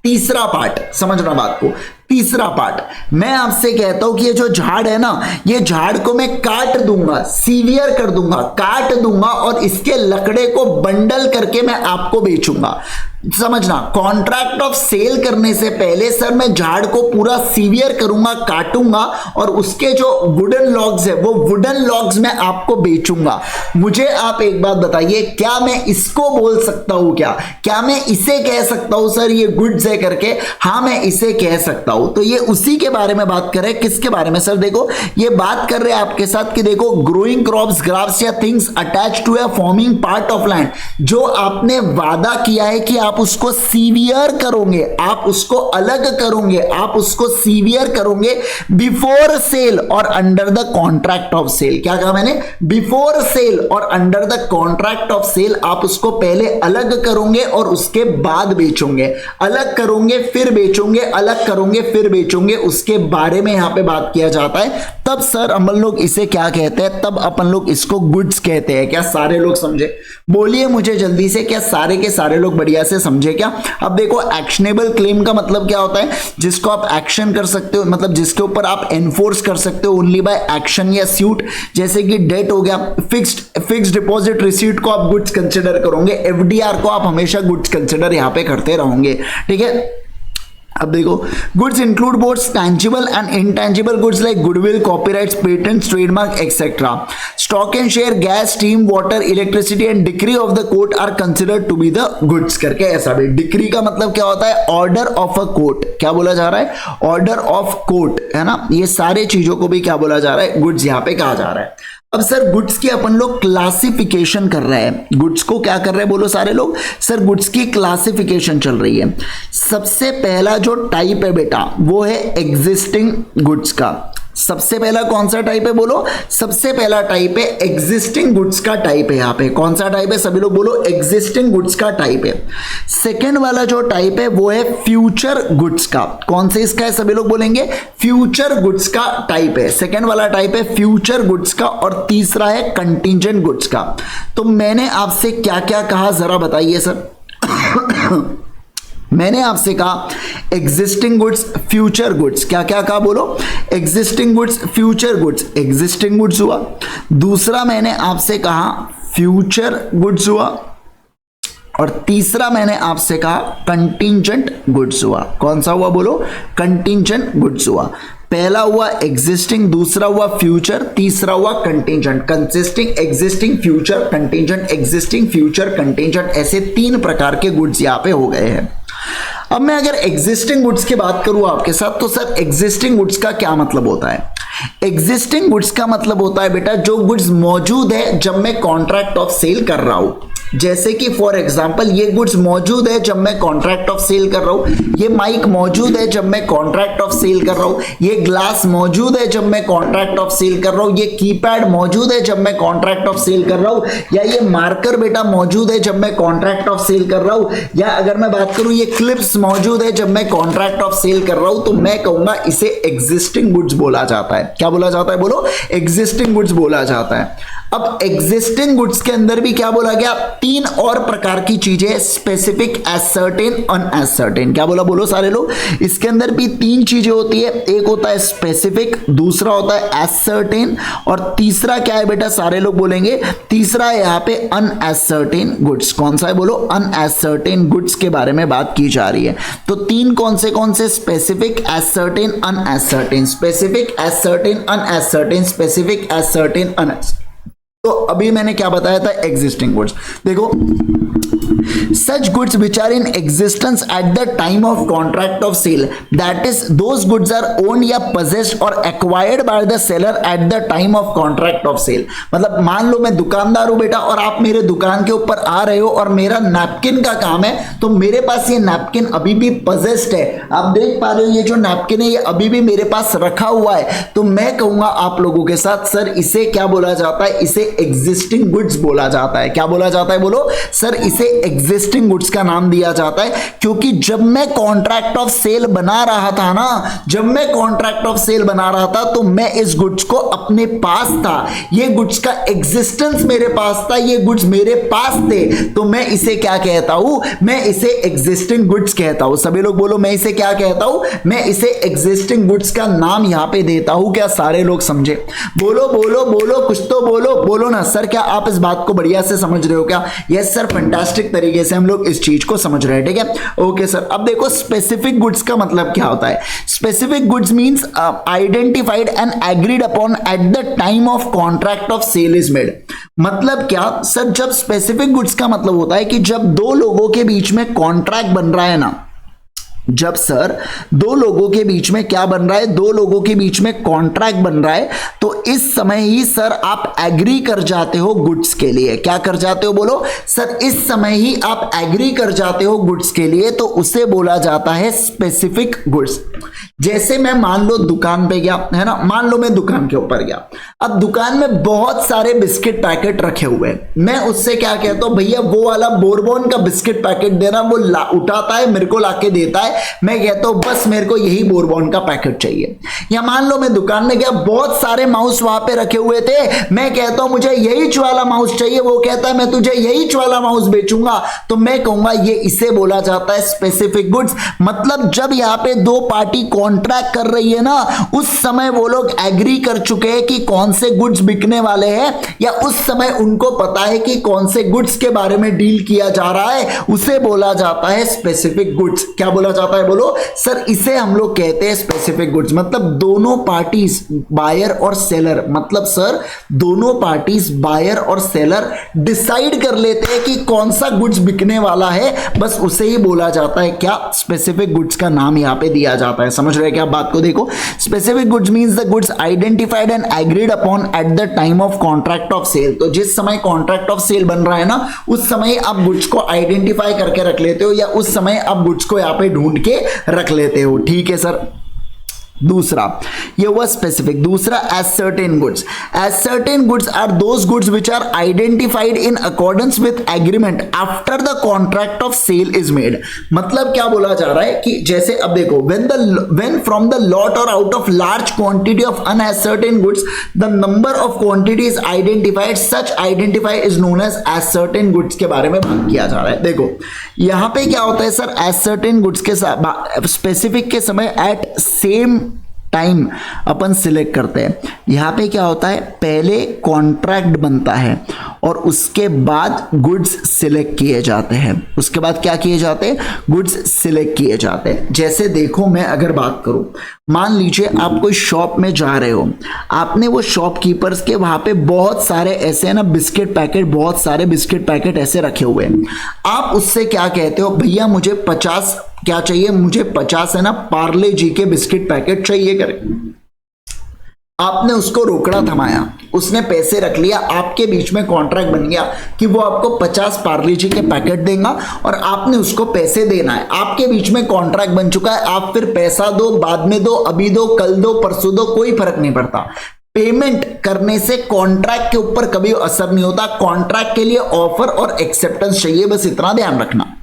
तीसरा पार्ट समझना बात को। तीसरा पार्ट, मैं आपसे कहता हूं कि ये जो झाड़ है ना, ये झाड़ को मैं काट दूंगा, सीवियर कर दूंगा, काट दूंगा और इसके लकड़े को बंडल करके मैं आपको बेचूंगा। समझना, कॉन्ट्रैक्ट ऑफ सेल करने से पहले सर मैं झाड़ को पूरा सीवियर करूंगा, काटूंगा और उसके जो वुडन लॉग्स है वो वुडन लॉग्स मैं आपको बेचूंगा। मुझे आप एक बात बताइए, क्या मैं इसको बोल सकता हूं? क्या मैं इसे कह सकता हूं सर ये गुड्स है करके? हाँ, मैं इसे कह सकता हूं। तो ये उसी के बारे में बात कर रहे हैं। किसके बारे में सर? देखो, ये बात कर रहे हैं आपके साथ कि देखो, ग्रोइंग क्रॉप्स, ग्रास या things attach to a forming part of land. जो आपने वादा किया है कि आप उसको सीवियर करोगे, आप उसको अलग करोगे, आप उसको सीवियर करोगे बिफोर सेल और under the contract of sale. क्या कहा मैंने? बिफोर सेल और under the contract of sale आप उसको पहले अलग करोगे और उसके बाद बेचोगे, अलग करोगे फिर बेचोगे, अलग करोगे फिर बेचोगे, उसके बारे में यहां पे बात किया जाता है। तब सर अपन लोग इसे क्या कहते हैं? तब अपन लोग इसको गुड्स कहते हैं। क्या सारे लोग समझे? बोलिए मुझे जल्दी से, क्या सारे के सारे लोग बढ़िया से समझे क्या? अब देखो, एक्शनेबल क्लेम का मतलब क्या होता है? जिसको आप एक्शन कर सकते हो, मतलब जिसके ऊपर आप एनफोर्स कर सकते हो ओनली बाय एक्शन या सूट। जैसे कि डेट हो गया, फिक्स्ड डिपॉजिट रिसीट को आप गुड्स कंसिडर करोगे, एफडीआर को आप हमेशा गुड्स कंसिडर यहां पे करते रहोगे। ठीक है, अब देखो, goods include both tangible and intangible goods like goodwill, copyrights, patents, trademark etcetera. Stock and share, gas, steam, water, electricity and decree of the court are considered to be the goods करके ऐसा भी। Decree का मतलब क्या होता है? Order of a court. क्या बोला जा रहा है? ऑर्डर ऑफ कोर्ट, है ना? ये सारे चीजों को भी क्या बोला जा रहा है? गुड्स यहां पे कहा जा रहा है। अब सर गुड्स की अपन लोग क्लासिफिकेशन कर रहे हैं। गुड्स को क्या कर रहे हैं बोलो सारे लोग? सर गुड्स की क्लासिफिकेशन चल रही है। सबसे पहला जो टाइप है बेटा वो है एग्जिस्टिंग गुड्स का। सबसे पहला कौन सा टाइप है बोलो? सबसे पहला टाइप है एग्जिस्टिंग गुड्स का टाइप है। यहां पे कौन सा टाइप है? सभी लोग बोलो, एग्जिस्टिंग गुड्स का टाइप है। सेकंड वाला जो टाइप है वो है फ्यूचर गुड्स का। कौन से इसका है? सभी लोग बोलेंगे फ्यूचर गुड्स का टाइप है। सेकंड वाला टाइप है फ्यूचर गुड्स का और तीसरा है कंटीजेंट गुड्स का। तो मैंने आपसे क्या क्या कहा जरा बताइए सर। मैंने आपसे कहा एग्जिस्टिंग गुड्स, फ्यूचर गुड्स। क्या क्या कहा बोलो? Existing goods, future goods. Existing goods हुआ। दूसरा मैंने आपसे कहा फ्यूचर गुड्स हुआ और तीसरा मैंने आपसे कहा कंटीजेंट गुड्स हुआ। कौन सा हुआ बोलो? कंटीजेंट गुड्स हुआ। पहला हुआ एग्जिस्टिंग, दूसरा हुआ फ्यूचर, तीसरा हुआ contingent. Consisting, existing, future, contingent, existing, future, contingent, ऐसे तीन प्रकार के गुड्स यहां पे हो गए हैं। अब मैं अगर एग्जिस्टिंग गुड्स की बात करूं आपके साथ, तो सर एग्जिस्टिंग गुड्स का क्या मतलब होता है? एग्जिस्टिंग गुड्स का मतलब होता है बेटा जो गुड्स मौजूद है जब मैं कॉन्ट्रैक्ट ऑफ सेल कर रहा हूं। जैसे कि फॉर एग्जांपल ये गुड्स मौजूद है जब मैं कॉन्ट्रैक्ट ऑफ सेल कर रहा हूं, ये माइक मौजूद है जब मैं कॉन्ट्रैक्ट ऑफ सेल कर रहा हूं, ये ग्लास मौजूद है जब मैं कॉन्ट्रैक्ट ऑफ सेल कर रहा हूं, ये कीपैड मौजूद है जब मैं कॉन्ट्रैक्ट ऑफ सेल कर रहा हूं, या ये मार्कर बेटा मौजूद है जब मैं कॉन्ट्रैक्ट ऑफ सेल कर रहा हूं, या अगर मैं बात करूं ये क्लिप्स मौजूद है जब मैं कॉन्ट्रैक्ट ऑफ सेल कर रहा हूं, तो मैं कहूंगा इसे एग्जिस्टिंग गुड्स बोला जाता है। क्या बोला जाता है बोलो? एग्जिस्टिंग गुड्स बोला जाता है। अब एग्जिस्टिंग गुड्स के अंदर भी क्या बोला गया? तीन और प्रकार की चीजें, स्पेसिफिक, एसर्टेन, अनएसर्टेन। क्या बोला बोलो सारे लोग? इसके अंदर भी तीन चीजें होती है। एक होता है स्पेसिफिक, दूसरा होता है एसर्टेन और तीसरा क्या है बेटा? सारे लोग बोलेंगे तीसरा है यहाँ पे अनएसर्टेन गुड्स। कौन सा है बोलो? अनएसर्टेन गुड्स के बारे में बात की जा रही है। तो तीन कौन से? Specific, ascertain, unascertain. Specific, ascertain, unascertain. Specific, ascertain, unascertain. तो अभी मैंने क्या बताया था? Existing goods. देखो, such goods which are in existence at the time of contract of sale, that is those goods are owned या possessed or acquired by the seller at the time of contract of sale। मतलब मान लो मैं दुकानदार हूं बेटा और आप मेरे दुकान के ऊपर आ रहे हो और मेरा नैपकिन का काम है, तो मेरे पास ये नैपकिन अभी भी possessed है। आप देख पा रहे हो ये जो नैपकिन है ये अभी भी मेरे पास रखा हुआ है, तो मैं कहूंगा आप लोगों के साथ सर इसे क्या बोला जाता है? इसे एग्जिस्टिंग गुड्स बोला जाता है। क्या बोला जाता है बोलो? सर इसे एग्जिस्टिंग गुड्स का नाम दिया जाता है, क्योंकि जब मैं कॉन्ट्रैक्ट ऑफ सेल बना रहा था ना, जब मैं कॉन्ट्रैक्ट ऑफ सेल बना रहा था तो मैं इस गुड्स को अपने पास था, ये गुड्स का एग्जिस्टेंस मेरे पास था, ये गुड्स मेरे पास थे, तो मैं इसे क्या कहता हूं? मैं इसे एग्जिस्टिंग गुड्स कहता हूं। सभी लोग बोलो, मैं इसे क्या कहता हूं? मैं इसे एग्जिस्टिंग गुड्स का नाम यहां पे देता हूं। क्या सारे लोग समझे? बोलो बोलो बोलो, कुछ तो बोलो। बोलो ना सर, क्या आप इस बात को बढ़िया से समझ रहे हो क्या? यस सर, फैंटास्टिक तरीके से हम लोग इस चीज को समझ रहे हैं। ठीक है, ओके सर। अब देखो स्पेसिफिक गुड्स का मतलब क्या होता है? Specific goods means identified and agreed upon at the time of contract of sale is made. मतलब क्या सर? जब स्पेसिफिक गुड्स का मतलब होता है कि जब दो लोगों के बीच में कॉन्ट्रैक्ट बन रहा है ना, जब सर दो लोगों के बीच में क्या बन रहा है, दो लोगों के बीच में कॉन्ट्रैक्ट बन रहा है, तो इस समय ही सर आप एग्री कर जाते हो गुड्स के लिए। क्या कर जाते हो बोलो सर, इस समय ही आप एग्री कर जाते हो गुड्स के लिए, तो उसे बोला जाता है स्पेसिफिक गुड्स। जैसे मैं मान लो दुकान पे गया, है ना, मान लो मैं दुकान के ऊपर गया, अब दुकान में बहुत सारे बिस्किट पैकेट रखे हुए हैं, मैं उससे क्या कहता हूं, भैया वो वाला बोरबॉन का बिस्किट पैकेट देना। वो उठाता है, मेरे को लाके देता है, मैं कहता हूं बस मेरे को यही बोरबॉन का पैकेट चाहिए। या मान लो मैं दुकान में गया, बहुत सारे माउस वहां पे रखे हुए थे, मैं कहता हूं मुझे यही वाला माउस चाहिए, वो कहता है मैं तुझे यही वाला माउस बेचूंगा, तो मैं कहूंगा ये इसे बोला जाता है स्पेसिफिक गुड्स। मतलब जब यहां पे दो पार्टी कॉन्ट्रैक्ट कर रही है ना, उस समय वो लोग एग्री कर चुके हैं कि कौन से गुड्स बिकने वाले हैं, या उस समय उनको पता है कि कौन से गुड्स के बारे में डील किया जा रहा है, उसे बोला जाता है स्पेसिफिक गुड्स। क्या बोला जाता है बोलो सर, इसे हम लोग कहते हैं स्पेसिफिक गुड्स। मतलब दोनों पार्टीज बायर और सेलर, मतलब सर दोनों पार्टीज बायर और सेलर डिसाइड कर लेते हैं कि कौन सा गुड्स बिकने वाला है, बस उसे ही बोला जाता है क्या, स्पेसिफिक गुड्स का नाम यहां पे दिया जाता है। समझ रहे क्या बात को? देखो, specific goods means the goods identified and agreed upon at the time of contract of sale. तो जिस समय कॉन्ट्रैक्ट ऑफ सेल बन रहा है ना, उस समय आप गुड्स को आइडेंटिफाई करके रख लेते हो, या उस समय आप गुड्स को यहां पे ढूंढ के रख लेते हो। ठीक है सर। दूसरा, ये हुआ स्पेसिफिक। दूसरा, ascertained goods. Ascertained goods are those goods which are identified in accordance with agreement after the contract of sale is made. मतलब क्या बोला जा रहा है कि जैसे अब देखो, when from the lot or out of large quantity of unascertain goods the number of quantity is identified, such identify is known as certain goods के बारे में बात किया जा रहा है। देखो यहां पे क्या होता है सर, एज सर्टेन गुड्स के साथ स्पेसिफिक के समय एट सेम टाइम अपन सिलेक्ट करते हैं। यहां पे क्या होता है, पहले कॉन्ट्रैक्ट बनता है और उसके बाद गुड्स सिलेक्ट किए जाते हैं। उसके बाद क्या किए जाते हैं, गुड्स सिलेक्ट किए जाते हैं। जैसे देखो, मैं अगर बात करूं, मान लीजिए आप कोई शॉप में जा रहे हो, आपने वो शॉपकीपर्स के वहां पे बहुत सारे ऐसे है ना बिस्किट पैकेट, बहुत सारे बिस्किट पैकेट ऐसे रखे हुए हैं। आप उससे क्या कहते हो, भैया मुझे 50 क्या चाहिए, मुझे 50 है ना पार्ले जी के बिस्किट पैकेट चाहिए करे। आपने उसको रोकड़ा थमाया, उसने पैसे रख लिया, आपके बीच में कॉन्ट्रैक्ट बन गया कि वो आपको 50 पार्ले जी के पैकेट देगा और आपने उसको पैसे देना है। आपके बीच में कॉन्ट्रैक्ट बन चुका है, आप फिर पैसा दो, बाद में दो, अभी दो, कल दो, परसों दो, कोई फर्क नहीं पड़ता। पेमेंट करने से कॉन्ट्रैक्ट के ऊपर कभी असर नहीं होता। कॉन्ट्रैक्ट के लिए ऑफर और एक्सेप्टेंस चाहिए, बस इतना ध्यान रखना।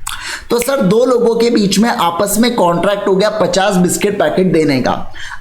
तो सर दो लोगों के बीच में आपस में कॉन्ट्रैक्ट हो गया 50 बिस्किट पैकेट देने का।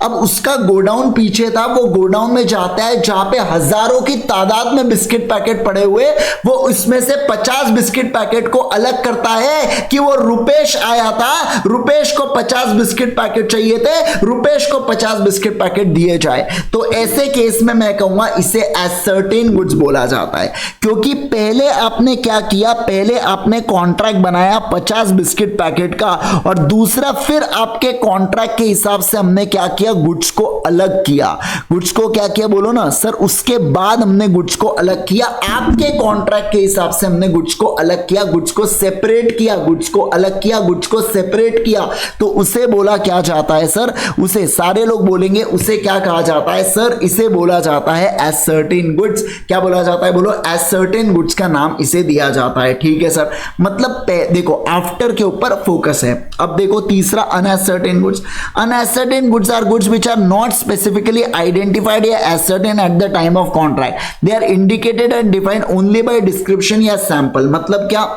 अब उसका गोडाउन पीछे था, वो गोडाउन में जाता है जहां पे हजारों की तादाद में बिस्किट पैकेट पड़े हुए, वो उसमें से 50 बिस्किट पैकेट को अलग करता है कि वो रुपेश आया था, रुपेश को 50 बिस्किट पैकेट चाहिए थे, रुपेश को 50 बिस्किट पैकेट दिए जाए। तो ऐसे केस में मैं कहूंगा इसे एज सर्टेन गुड्स बोला जाता है, क्योंकि पहले आपने क्या किया, पहले आपने कॉन्ट्रैक्ट बनाया 50 बिस्किट पैकेट का, और दूसरा फिर आपके कॉन्ट्रैक्ट के हिसाब से हमने क्या किया, गुड्स को अलग किया। गुड्स को क्या किया बोलो ना सर, उसके बाद हमने गुड्स को अलग किया, आपके कॉन्ट्रैक्ट के हिसाब से हमने गुड्स को अलग किया, गुड्स को सेपरेट किया, गुड्स को अलग किया, गुड्स को सेपरेट किया, तो उसे बोला क्या जाता है सर, उसे सारे लोग बोलेंगे उसे क्या कहा जाता है सर, इसे बोला जाता है एज सर्टेन गुड्स। क्या बोला जाता है बोलो, एज सर्टेन गुड्स का नाम इसे दिया जाता है। ठीक है सर। मतलब देखो आफ्टर के ऊपर फोकस है। अब देखो तीसरा, unascertain goods. Unascertain goods are goods which are not specifically identified या ascertain at the time of contract, they are indicated and defined only by description या सैंपल। मतलब क्या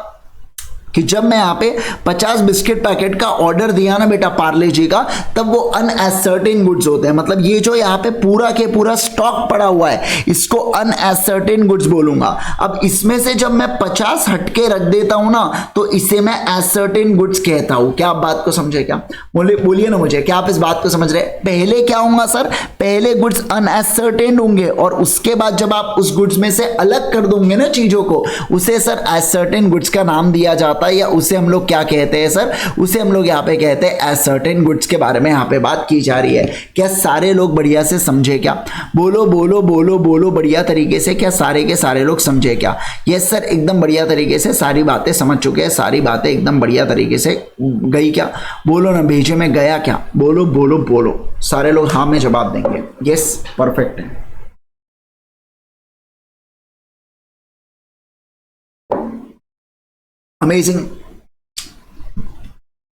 कि जब मैं यहां पे 50 बिस्किट पैकेट का ऑर्डर दिया ना बेटा पार्ले जी का, तब वो अनएसर्टेन गुड्स होते हैं। मतलब ये जो यहां पे पूरा के पूरा स्टॉक पड़ा हुआ है, इसको अनएसर्टेन गुड्स बोलूंगा। अब इसमें से जब मैं 50 हटके रख देता हूं ना, तो इसे मैं एसर्टेन गुड्स कहता हूं। क्या आप बात को समझे? क्या बोलिए ना मुझे, क्या आप इस बात को समझ रहे हैं? पहले क्या होगा सर, पहले गुड्स अनएसर्टेन होंगे और उसके बाद जब आप उस गुड्स में से अलग कर दोगे ना चीजों को, उसे सर एसर्टेन गुड्स का नाम दिया जाता जाता है, या उसे हम लोग क्या कहते हैं सर, उसे हम लोग यहाँ पे कहते हैं एज सर्टेन गुड्स के बारे में यहाँ पे बात की जा रही है। क्या सारे लोग बढ़िया से समझे क्या? बोलो बोलो बोलो बोलो बढ़िया तरीके से, क्या सारे के सारे लोग समझे क्या? यस सर, एकदम बढ़िया तरीके से सारी बातें समझ चुके हैं, सारी बातें एकदम बढ़िया तरीके से गई क्या? बोलो ना, भेजे में गया क्या? बोलो बोलो बोलो, सारे लोग हाँ में जवाब देंगे। यस, परफेक्ट है। अमेजिंग,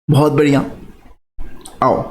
बहुत बढ़िया। आओ,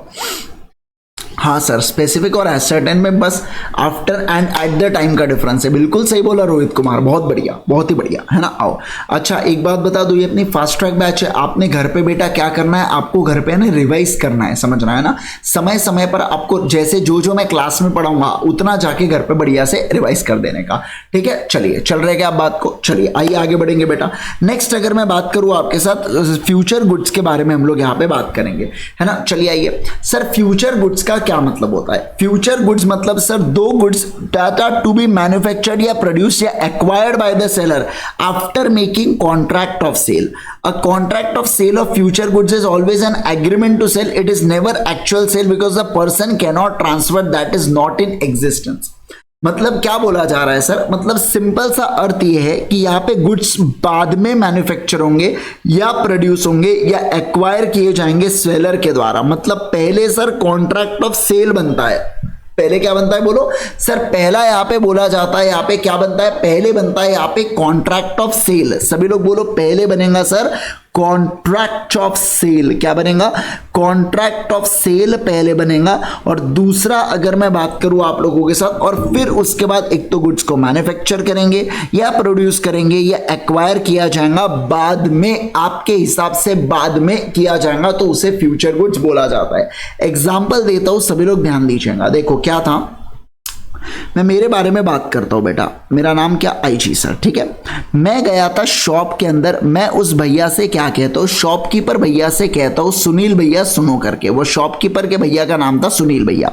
हाँ सर, स्पेसिफिक और असर्टेन में बस after and eight the time का डिफरेंस है। बिल्कुल सही बोला रोहित कुमार, बहुत बढ़िया, बहुत ही बढ़िया, है ना। आओ, अच्छा एक बात बता दो, ये अपनी फास्ट ट्रैक बैच है, आपने घर पे बेटा क्या करना है, आपको घर पे ना रिवाइज करना है, समझना है ना। समय समय पर आपको जैसे जो जो मैं क्लास में पढ़ाऊंगा उतना जाके घर पे बढ़िया से रिवाइज कर देने का, ठीक है। चलिए, चल रहे क्या आप बात को? चलिए आइए आगे बढ़ेंगे बेटा। नेक्स्ट अगर मैं बात करूं आपके साथ फ्यूचर गुड्स के बारे में हम लोग यहाँ पे बात करेंगे, है ना। चलिए आइए सर, फ्यूचर गुड्स का क्या मतलब होता है? फ्यूचर गुड्स मतलब सर दो goods that are to be manufactured या प्रोड्यूस या acquired by the seller after making contract of sale. A contract of sale of future goods is always an agreement to sell. It is never actual sale because the person cannot transfer that is not in existence. मतलब क्या बोला जा रहा है sir? मतलब simple सा अर्थ ये है कि यहाँ पे गुड्स बाद में मैन्युफैक्चर होंगे या प्रोड्यूस होंगे या एक्वायर किए जाएंगे सेलर के द्वारा। मतलब पहले सर कॉन्ट्रैक्ट ऑफ सेल बनता है। पहले क्या बनता है बोलो सर? पहला यहाँ पे बोला जाता है, यहाँ पे क्या बनता है? पहले बनता है यहाँ पे कॉन्ट्रैक्ट ऑफ सेल। सभी लोग बोलो, पहले बनेगा सर कॉन्ट्रैक्ट ऑफ सेल। क्या बनेगा? कॉन्ट्रैक्ट ऑफ सेल पहले बनेगा। और दूसरा अगर मैं बात करूं आप लोगों के साथ, और फिर उसके बाद एक तो गुड्स को मैन्युफैक्चर करेंगे या प्रोड्यूस करेंगे या एक्वायर किया जाएगा, बाद में आपके हिसाब से बाद में किया जाएगा, तो उसे फ्यूचर गुड्स बोला जाता है। एग्जाम्पल देता हूं, सभी लोग ध्यान दीजिएगा। देखो क्या था, मैं मेरे बारे में बात करता हूं बेटा। मेरा नाम क्या? आईजी सर, ठीक है। मैं गया था शॉप के अंदर, मैं उस भैया से क्या कहता हूं, शॉपकीपर भैया से कहता हूं सुनील भैया सुनो करके। वो शॉपकीपर के भैया का नाम था सुनील भैया।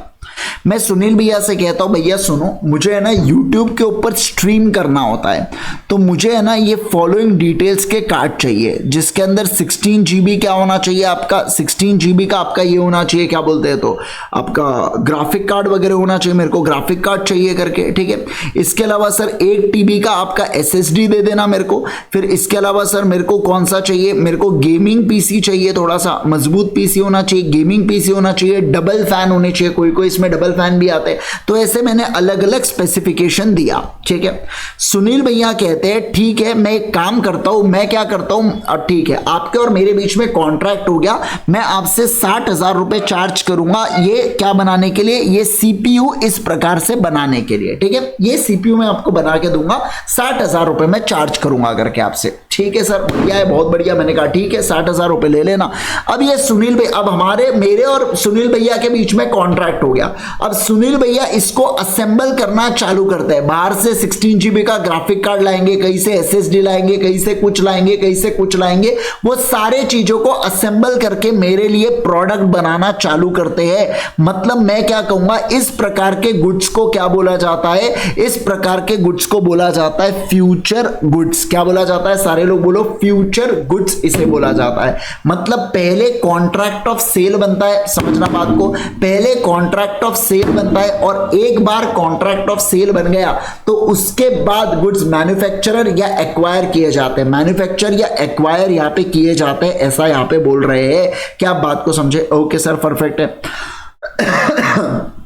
मैं सुनील भैया से कहता हूं भैया सुनो, मुझे है ना यूट्यूब के ऊपर स्ट्रीम करना होता है, तो मुझे है ना ये फॉलोइंग डिटेल्स के कार्ड चाहिए, जिसके अंदर 16 GB क्या होना चाहिए आपका? 16 GB का आपका ये होना चाहिए, क्या बोलते हैं, तो आपका ग्राफिक कार्ड वगैरह होना चाहिए, मेरे को ग्राफिक कार्ड चाहिए करके, ठीक है। इसके अलावा सर 1 TB का आपका SSD दे देना मेरे को। फिर इसके अलावा सर मेरे को कौन सा चाहिए? मेरे को गेमिंग पीसी चाहिए, थोड़ा सा मजबूत पीसी होना चाहिए, गेमिंग पीसी होना चाहिए, डबल फैन होने चाहिए, कोई इसमें डबल फैन भी आते हैं। तो ऐसे मैंने अलग अलग स्पेसिफिकेशन दिया, ठीक है। सुनील भैया कहते हैं ठीक है, मैं एक काम करता हूं, मैं क्या करता हूं, ठीक है आपके और मेरे बीच में कॉन्ट्रैक्ट हो गया, मैं आपसे 60,000 रुपए चार्ज करूंगा ये क्या बनाने के लिए, ये CPU इस प्रकार से बनाने के लिए, ठीक है। ये CPU मैं आपको बना के दूंगा, 60,000 रुपए मैं चार्ज करूंगा करके आपसे, ठीक है सर। बढ़िया है, बहुत बढ़िया। मैंने कहा ठीक है 60,000 रुपए ले लेना। अब ये सुनील भैया, अब हमारे मेरे और सुनील भैया के बीच में कॉन्ट्रैक्ट हो गया। अब सुनील भैया इसको असेंबल करना चालू करते हैं। बाहर से 16 GB का ग्राफिक कार्ड लाएंगे, कहीं से SSD लाएंगे, कहीं से कुछ लाएंगे, कहीं से कुछ लाएंगे। वो सारे चीजों को असेंबल करके मेरे लिए प्रोडक्ट बनाना चालू करते हैं। मतलब मैं क्या कहूंगा, इस प्रकार के गुड्स को क्या बोला जाता है? इस प्रकार के गुड्स को बोला जाता है फ्यूचर गुड्स। क्या बोला जाता है? सारे लोग बोलो, फ्यूचर गुड्स इसे बोला जाता है। मतलब पहले कॉन्ट्रैक्ट ऑफ सेल बनता है, समझना बात को, पहले कॉन्ट्रैक्ट ऑफ सेल बनता है, और एक बार कॉन्ट्रैक्ट ऑफ सेल बन गया तो उसके बाद गुड्स मैन्युफैक्चरर या एक्वायर किए जाते हैं। मैन्युफैक्चर या एक्वायर यहां पे किए जाते हैं, ऐसा यहां पे बोल रहे हैं। क्या आप बात को समझे? ओके सर, परफेक्ट है।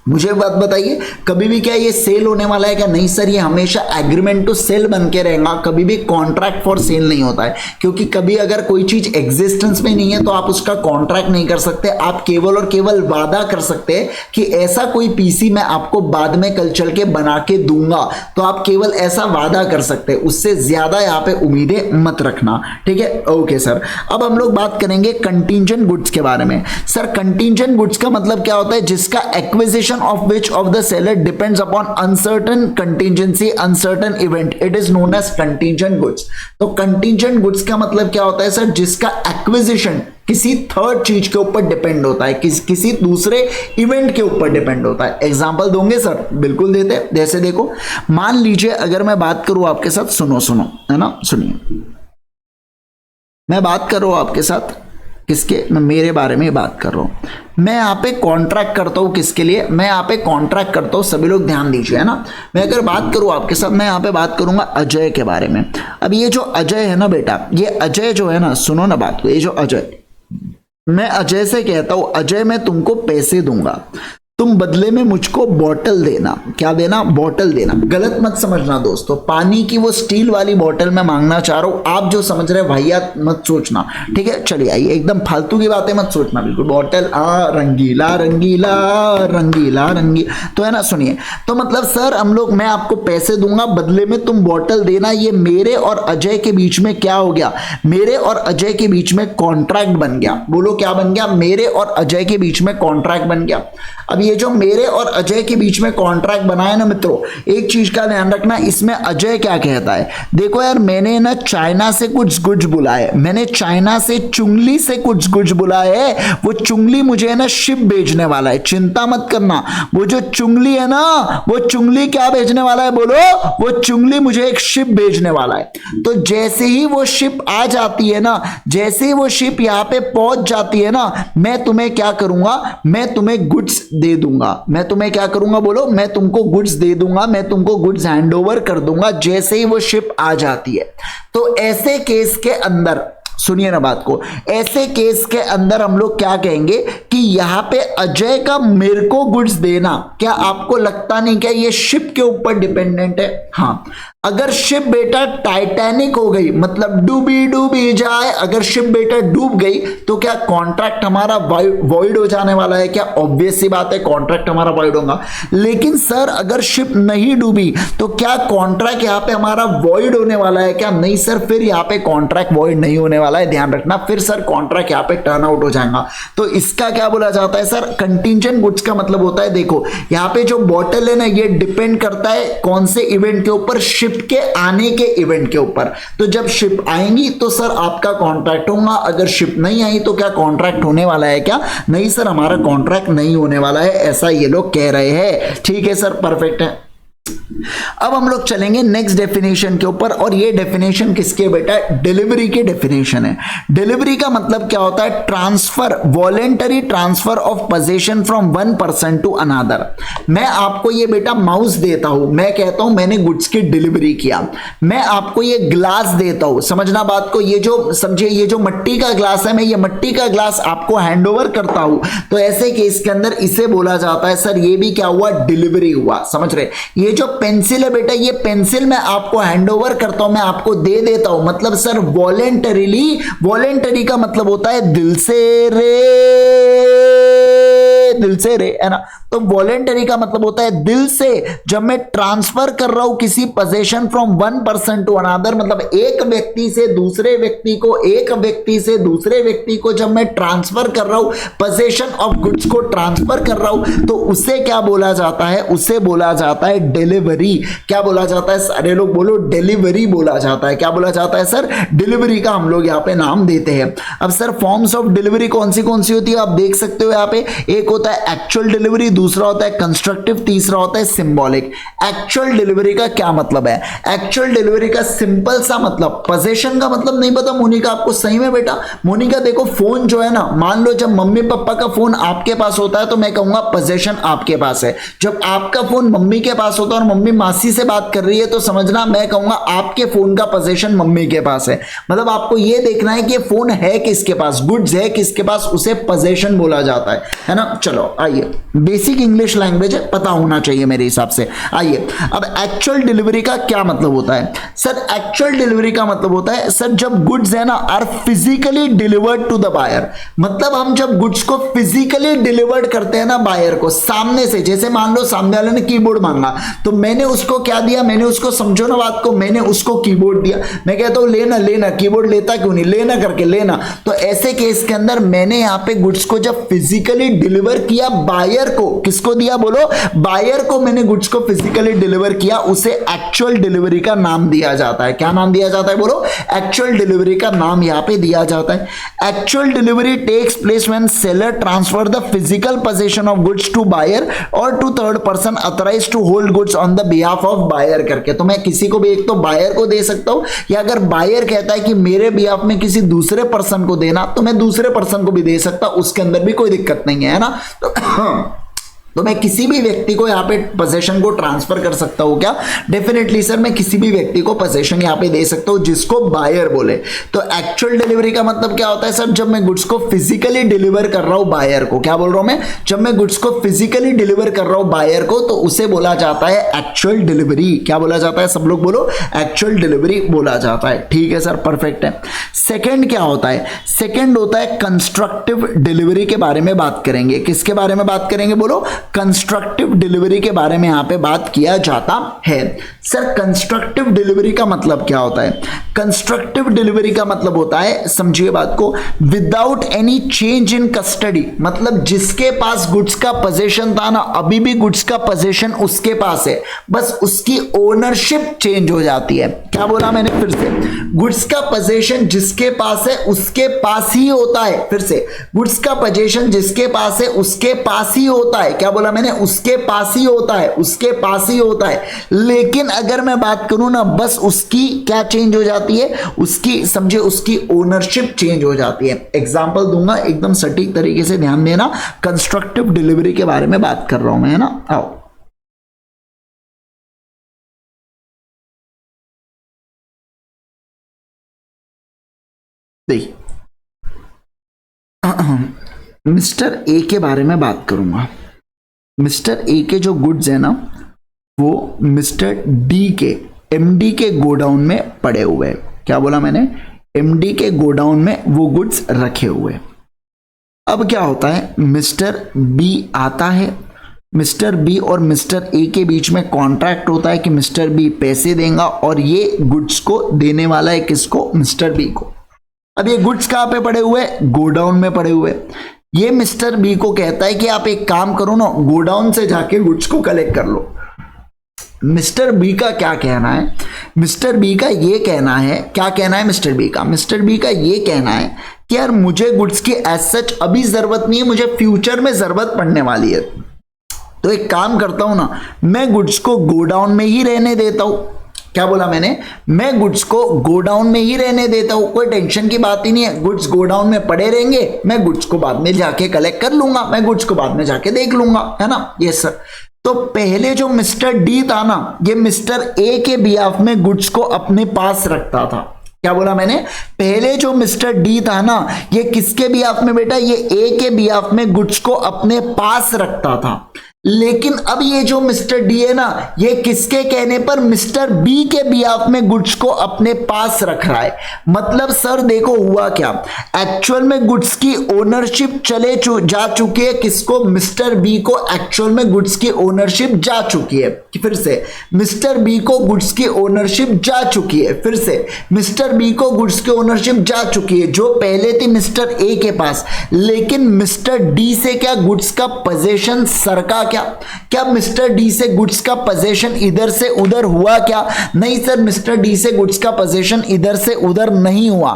मुझे बात बताइए, कभी भी क्या ये सेल होने वाला है क्या? नहीं सर, ये हमेशा एग्रीमेंट टू सेल बन के रहेगा, कभी भी कॉन्ट्रैक्ट फॉर सेल नहीं होता है। क्योंकि कभी अगर कोई चीज एग्जिस्टेंस में नहीं है तो आप उसका कॉन्ट्रैक्ट नहीं कर सकते। आप केवल और केवल वादा कर सकते हैं कि ऐसा कोई पीसी मैं आपको बाद में कल चल के बना के दूंगा, तो आप केवल ऐसा वादा कर सकते हैं, उससे ज्यादा यहाँ पे उम्मीदें मत रखना, ठीक है। ओके सर, अब हम लोग बात करेंगे कंटीजेंट गुड्स के बारे में। सर कंटीजेंट गुड्स का मतलब क्या होता है? जिसका acquisition of which of the seller depends upon uncertain contingency, uncertain event, it is known as contingent goods। तो contingent goods का मतलब क्या होता है सर? जिसका एक्विजिशन किसी थर्ड चीज के ऊपर डिपेंड होता है, किसी दूसरे इवेंट के ऊपर डिपेंड होता है। एग्जांपल दोगे सर? बिल्कुल देते हैं। जैसे देखो, मान लीजिए अगर मैं बात करूं आपके साथ, सुनो सुनो, है ना, सुनिए। मैं बात कर रहा हूं आपके साथ किसके, मैं मेरे बारे में बात कर रहा हूं। मैं यहाँ पे कॉन्ट्रैक्ट करता हूँ किसके लिए, मैं यहाँ पे कॉन्ट्रैक्ट करता हूँ, सभी लोग ध्यान दीजिए है ना। मैं अगर बात करूँ आपके साथ, मैं यहाँ पे बात करूंगा अजय के बारे में। अब ये जो अजय है ना बेटा, ये अजय जो है ना, सुनो ना बात को, ये जो अजय, मैं अजय से कहता हूं अजय मैं तुमको पैसे दूंगा, तुम बदले में मुझको बॉटल देना। क्या देना? बॉटल देना। गलत मत समझना दोस्तों, पानी की वो स्टील वाली बॉटल मैं मांगना चाह रहा हूं, आप जो समझ रहे भैया मत सोचना, ठीक है। चलिए आइए, एकदम फालतू की बातें मत सोचना, बिल्कुल बॉटल रंगीला रंगीला रंगीला रंगी, तो है ना। सुनिए, तो मतलब सर हम लोग, मैं आपको पैसे दूंगा, बदले में तुम बॉटल देना। ये मेरे और अजय के बीच में क्या हो गया? मेरे और अजय के बीच में कॉन्ट्रैक्ट बन गया। बोलो क्या बन गया? मेरे और अजय के बीच में कॉन्ट्रैक्ट बन गया। अब ये जो मेरे और अजय के बीच में कॉन्ट्रैक्ट बनाया ना मित्रों, एक चीज का ध्यान रखना, इसमें अजय क्या कहता है, देखो यार मैंने ना चाइना से कुछ गुड्स बुलाए, मैंने चाइना से चुंगली से कुछ गुड्स बुलाए, वो चुंगली मुझे है ना शिप भेजने वाला है। चिंता मत करना, वो जो चुंगली है ना, वो चुंगली क्या भेजने वाला है? बोलो, वो चुंगली मुझे एक शिप भेजने वाला है। तो जैसे ही वो शिप आ जाती है ना, जैसे ही वो शिप यहां पे पहुंच जाती है ना, मैं तुम्हें क्या करूंगा, मैं तुम्हें गुड्स दे दूंगा। मैं तुम्हें क्या करूंगा? बोलो, मैं तुमको गुड्स दे दूंगा, मैं तुमको गुड्स हैंड ओवर कर दूंगा जैसे ही वो शिप आ जाती है। तो ऐसे केस के अंदर सुनिए ना बात को, ऐसे केस के अंदर हम लोग क्या कहेंगे कि यहां पे अजय का मेरे को गुड्स देना, क्या आपको लगता नहीं क्या ये शिप के ऊपर डिपेंडेंट है? हाँ, अगर शिप बेटा टाइटैनिक हो गई, मतलब डूबी डूबी जाए, अगर शिप बेटा डूब गई तो क्या कॉन्ट्रैक्ट हमारा वॉइड हो जाने वाला है? क्या ऑब्वियस सी बात है, कॉन्ट्रैक्ट हमारा वॉइड होगा। लेकिन सर अगर शिप नहीं डूबी तो क्या कॉन्ट्रैक्ट यहां पे हमारा वॉइड होने वाला है? क्या नहीं सर, फिर यहां पे कॉन्ट्रैक्ट वॉइड नहीं होने वाला है, ध्यान रखना। फिर सर कॉन्ट्रैक्ट यहां पे टर्न आउट हो जाएगा। तो इसका क्या बोला जाता है सर? कंटीजेंट गुड्स का मतलब होता है, देखो यहां पे जो बॉटल है ना, ये डिपेंड करता है कौन से इवेंट के ऊपर? शिप के आने के इवेंट के ऊपर। तो जब शिप आएंगी तो सर आपका कॉन्ट्रैक्ट होगा, अगर शिप नहीं आई तो क्या कॉन्ट्रैक्ट होने वाला है? क्या नहीं सर, हमारा कॉन्ट्रैक्ट नहीं होने वाला है, ऐसा ये लोग कह रहे हैं। ठीक है सर, परफेक्ट है। अब हम लोग चलेंगे नेक्स्ट डेफिनेशन के ऊपर, और ये डेफिनेशन किसके बेटा? डिलीवरी की डेफिनेशन है। डिलीवरी का मतलब क्या होता है? Transfer, voluntary transfer of position from one person to another. मैं आपको ये बेटा माउस देता हूं, मैं कहता हूं मैंने गुड्स की डिलीवरी किया। मैं आपको ये ग्लास देता हूं, समझना बात को, ये जो समझे, ये जो मिट्टी का ग्लास है, मैं ये मिट्टी का ग्लास आपको हैंड ओवर करता हूं, तो ऐसे केस के अंदर इसे बोला जाता है सर ये भी क्या हुआ? डिलीवरी हुआ। समझ रहे? ये जो पेंसिल है बेटा, ये पेंसिल मैं आपको हैंड ओवर करता हूं, मैं आपको दे देता हूं, मतलब सर वॉलेंटरीली। वॉलेंटरी का मतलब होता है दिल से रे, दिल से रे, है ना। तो वॉलेंटरी का मतलब होता है दिल से। जब मैं ट्रांसफर कर रहा हूं किसी position from one person to another, मतलब एक व्यक्ति से दूसरे व्यक्ति को, एक व्यक्ति से दूसरे व्यक्ति को जब मैं ट्रांसफर कर रहा हूं, पोजीशन ऑफ गुड्स को ट्रांसफर कर रहा हूं, तो उसे क्या बोला जाता है? उसे बोला जाता है डिलीवरी। क्या बोला जाता है? सारे लोग बोलो, डिलीवरी बोला जाता है। क्या बोला जाता है सर? डिलीवरी का हम लोग यहाँ पे नाम देते हैं। अब सर फॉर्म्स ऑफ डिलीवरी कौन सी होती है? आप देख सकते हो यहाँ पे, एक होता है एक्चुअल डिलीवरी, दूसरा होता है कंस्ट्रक्टिव, तीसरा होता है सिंबॉलिक। एक्चुअल डिलीवरी का क्या मतलब है? एक्चुअल डिलीवरी का सिंपल सा मतलब, पोजीशन का मतलब नहीं पता मोनिका आपको? सही में बेटा मोनिका देखो, फोन जो है ना, मान लो जब मम्मी पापा का फोन आपके पास होता है तो मैं कहूंगा पोजीशन आपके पास है। जब आपका फोन मम्मी के पास होता है और मम्मी मासी से बात कर रही है तो समझना मैं कहूंगा आपके फोन का पोजीशन मम्मी के पास है। मतलब आपको यह देखना है कि फोन है किसके पास, गुड्स है किसके पास, उसे पोजीशन बोला जाता है ना। चलो आइए, बेसिक इंग्लिश लैंग्वेज है, पता होना चाहिए मेरे हिसाब से। आइए, अब एक्चुअल डिलीवरी का क्या मतलब होता है सर? एक्चुअल डिलीवरी का मतलब होता है सर जब गुड्स है ना are physically delivered to the buyer, मतलब हम जब गुड्स को फिजिकली डिलीवर्ड करते हैं ना बायर को, सामने से, जैसे मान लो सामने वाले ने कीबोर्ड मांगा तो मैंने उसको क्या दिया? मैंने उसको, समझो ना बात को, मैंने उसको कीबोर्ड दिया। मैं कहता हूं लेना लेना, कीबोर्ड लेता क्यों नहीं, लेना करके लेना। तो ऐसे केस के अंदर मैंने यहां पे गुड्स को जब फिजिकली डिलीवर किया बायर को, किसको दिया बोलो, बायर को मैंने गुड्स को फिजिकली डिलीवर किया, उसे एक्चुअल डिलीवरी का नाम दिया जाता है। क्या नाम दिया जाता है बोलो, एक्चुअल डिलीवरी का नाम यहां पे दिया जाता है। Actual delivery takes place when seller transfer the physical position of goods to buyer और to third person authorised to hold goods on the behalf of buyer करके। तो मैं किसी को भी, एक तो बायर को दे सकता हूं, या अगर बायर कहता है कि मेरे बिहाफ में किसी दूसरे पर्सन को देना, तो मैं दूसरे पर्सन को भी दे सकता, उसके अंदर भी कोई दिक्कत नहीं है ना। तो मैं किसी भी व्यक्ति को यहाँ पे पोजीशन को ट्रांसफर कर सकता हूँ क्या, डेफिनेटली सर मैं किसी भी व्यक्ति को पोजीशन यहाँ पे दे सकता हूँ जिसको बायर बोले। तो एक्चुअल डिलीवरी का मतलब क्या होता है सर, जब मैं गुड्स को फिजिकली डिलीवर कर रहा हूँ बायर को, क्या बोल रहा हूँ मैं, जब मैं गुड्स को फिजिकली डिलीवर कर रहा हूँ बायर को, तो उसे बोला जाता है एक्चुअल डिलीवरी। क्या बोला जाता है, सब लोग बोलो, एक्चुअल डिलीवरी बोला जाता है। ठीक है सर, परफेक्ट है। सेकेंड क्या होता है, सेकेंड होता है कंस्ट्रक्टिव डिलीवरी के बारे में बात करेंगे। किसके बारे में बात करेंगे बोलो, कंस्ट्रक्टिव डिलीवरी के बारे में यहां पे बात किया जाता है। सर कंस्ट्रक्टिव डिलीवरी का मतलब क्या होता है, कंस्ट्रक्टिव डिलीवरी का मतलब होता है, समझिए बात को, without any change in custody, मतलब जिसके पास गुड्स का पोजीशन था ना, अभी भी गुड्स का पोजीशन उसके पास है, बस उसकी ओनरशिप चेंज हो जाती है। क्या बोला मैंने फिर से, गुड्स का पोजीशन जिसके पास है उसके पास ही होता है। फिर से, गुड्स का पोजीशन जिसके पास है उसके पास ही होता है। क्या बोला मैंने, उसके पास ही होता है, उसके पास ही होता है। लेकिन अगर मैं बात करूं ना, बस उसकी क्या चेंज हो जाती है, उसकी, समझे, उसकी ओनरशिप चेंज हो जाती है। एग्जांपल दूंगा, एकदम सटीक तरीके से ध्यान देना, कंस्ट्रक्टिव डिलीवरी के बारे में बात कर रहा हूं मैं, है ना। आओ देखिए, मिस्टर ए के बारे में बात करूंगा। मिस्टर ए के जो गुड्स है ना, वो मिस्टर डी के, एमडी के गोडाउन में पड़े हुए हैं। क्या बोला मैंने, एमडी के गोडाउन में वो गुड्स रखे हुए हैं। अब क्या होता है, मिस्टर बी आता है, मिस्टर बी और मिस्टर ए के बीच में कॉन्ट्रैक्ट होता है कि मिस्टर बी पैसे देगा और ये गुड्स को देने वाला है किसको, मिस्टर बी को। अब ये गुड्स कहां पे पड़े हुए, गोडाउन में पड़े हुए। ये मिस्टर बी को कहता है कि आप एक काम करो ना, गोडाउन से जाके गुड्स को कलेक्ट कर लो। मिस्टर बी का क्या कहना है, मिस्टर बी का ये कहना है, क्या कहना है मिस्टर बी का, मिस्टर बी का ये कहना है कि यार मुझे गुड्स की एज सच अभी जरूरत नहीं है, मुझे फ्यूचर में जरूरत पड़ने वाली है। तो एक काम करता हूं ना, मैं गुड्स को गोडाउन में ही रहने देता हूं। क्या बोला मैंने, मैं गुड्स को गोडाउन में ही रहने देता हूं, कोई टेंशन की बात ही नहीं है। गुड्स गोडाउन में पड़े रहेंगे, मैं गुड्स को बाद में जाके कलेक्ट कर लूंगा, मैं गुड्स को बाद में जाके देख लूंगा, है ना। Yes sir. तो पहले जो मिस्टर डी था ना, ये मिस्टर ए के बिहाफ में गुड्स को अपने पास रखता था। क्या बोला मैंने, पहले जो मिस्टर डी था ना, ये किसके बिहाफ में बेटा, ये ए के बिहाफ में गुड्स को अपने पास रखता था। लेकिन अब ये जो मिस्टर डी है ना, ये किसके कहने पर, मिस्टर बी के बिहाफ में गुड्स को अपने पास रख रहा है। मतलब सर देखो हुआ क्या, एक्चुअल में गुड्स की ओनरशिप जा चुकी है किसको, मिस्टर बी को एक्चुअल में गुड्स की ओनरशिप जा चुकी है। फिर से, मिस्टर बी को गुड्स की ओनरशिप जा चुकी है। फिर से, मिस्टर बी को गुड्स की ओनरशिप जा चुकी है, जो पहले थी मिस्टर ए के पास। लेकिन मिस्टर डी से क्या गुड्स का पोजीशन सरका, क्या मिस्टर डी से गुड्स का पोजीशन इधर से उधर हुआ क्या, नहीं सर, मिस्टर डी से गुड्स का पोजीशन इधर से उधर नहीं हुआ।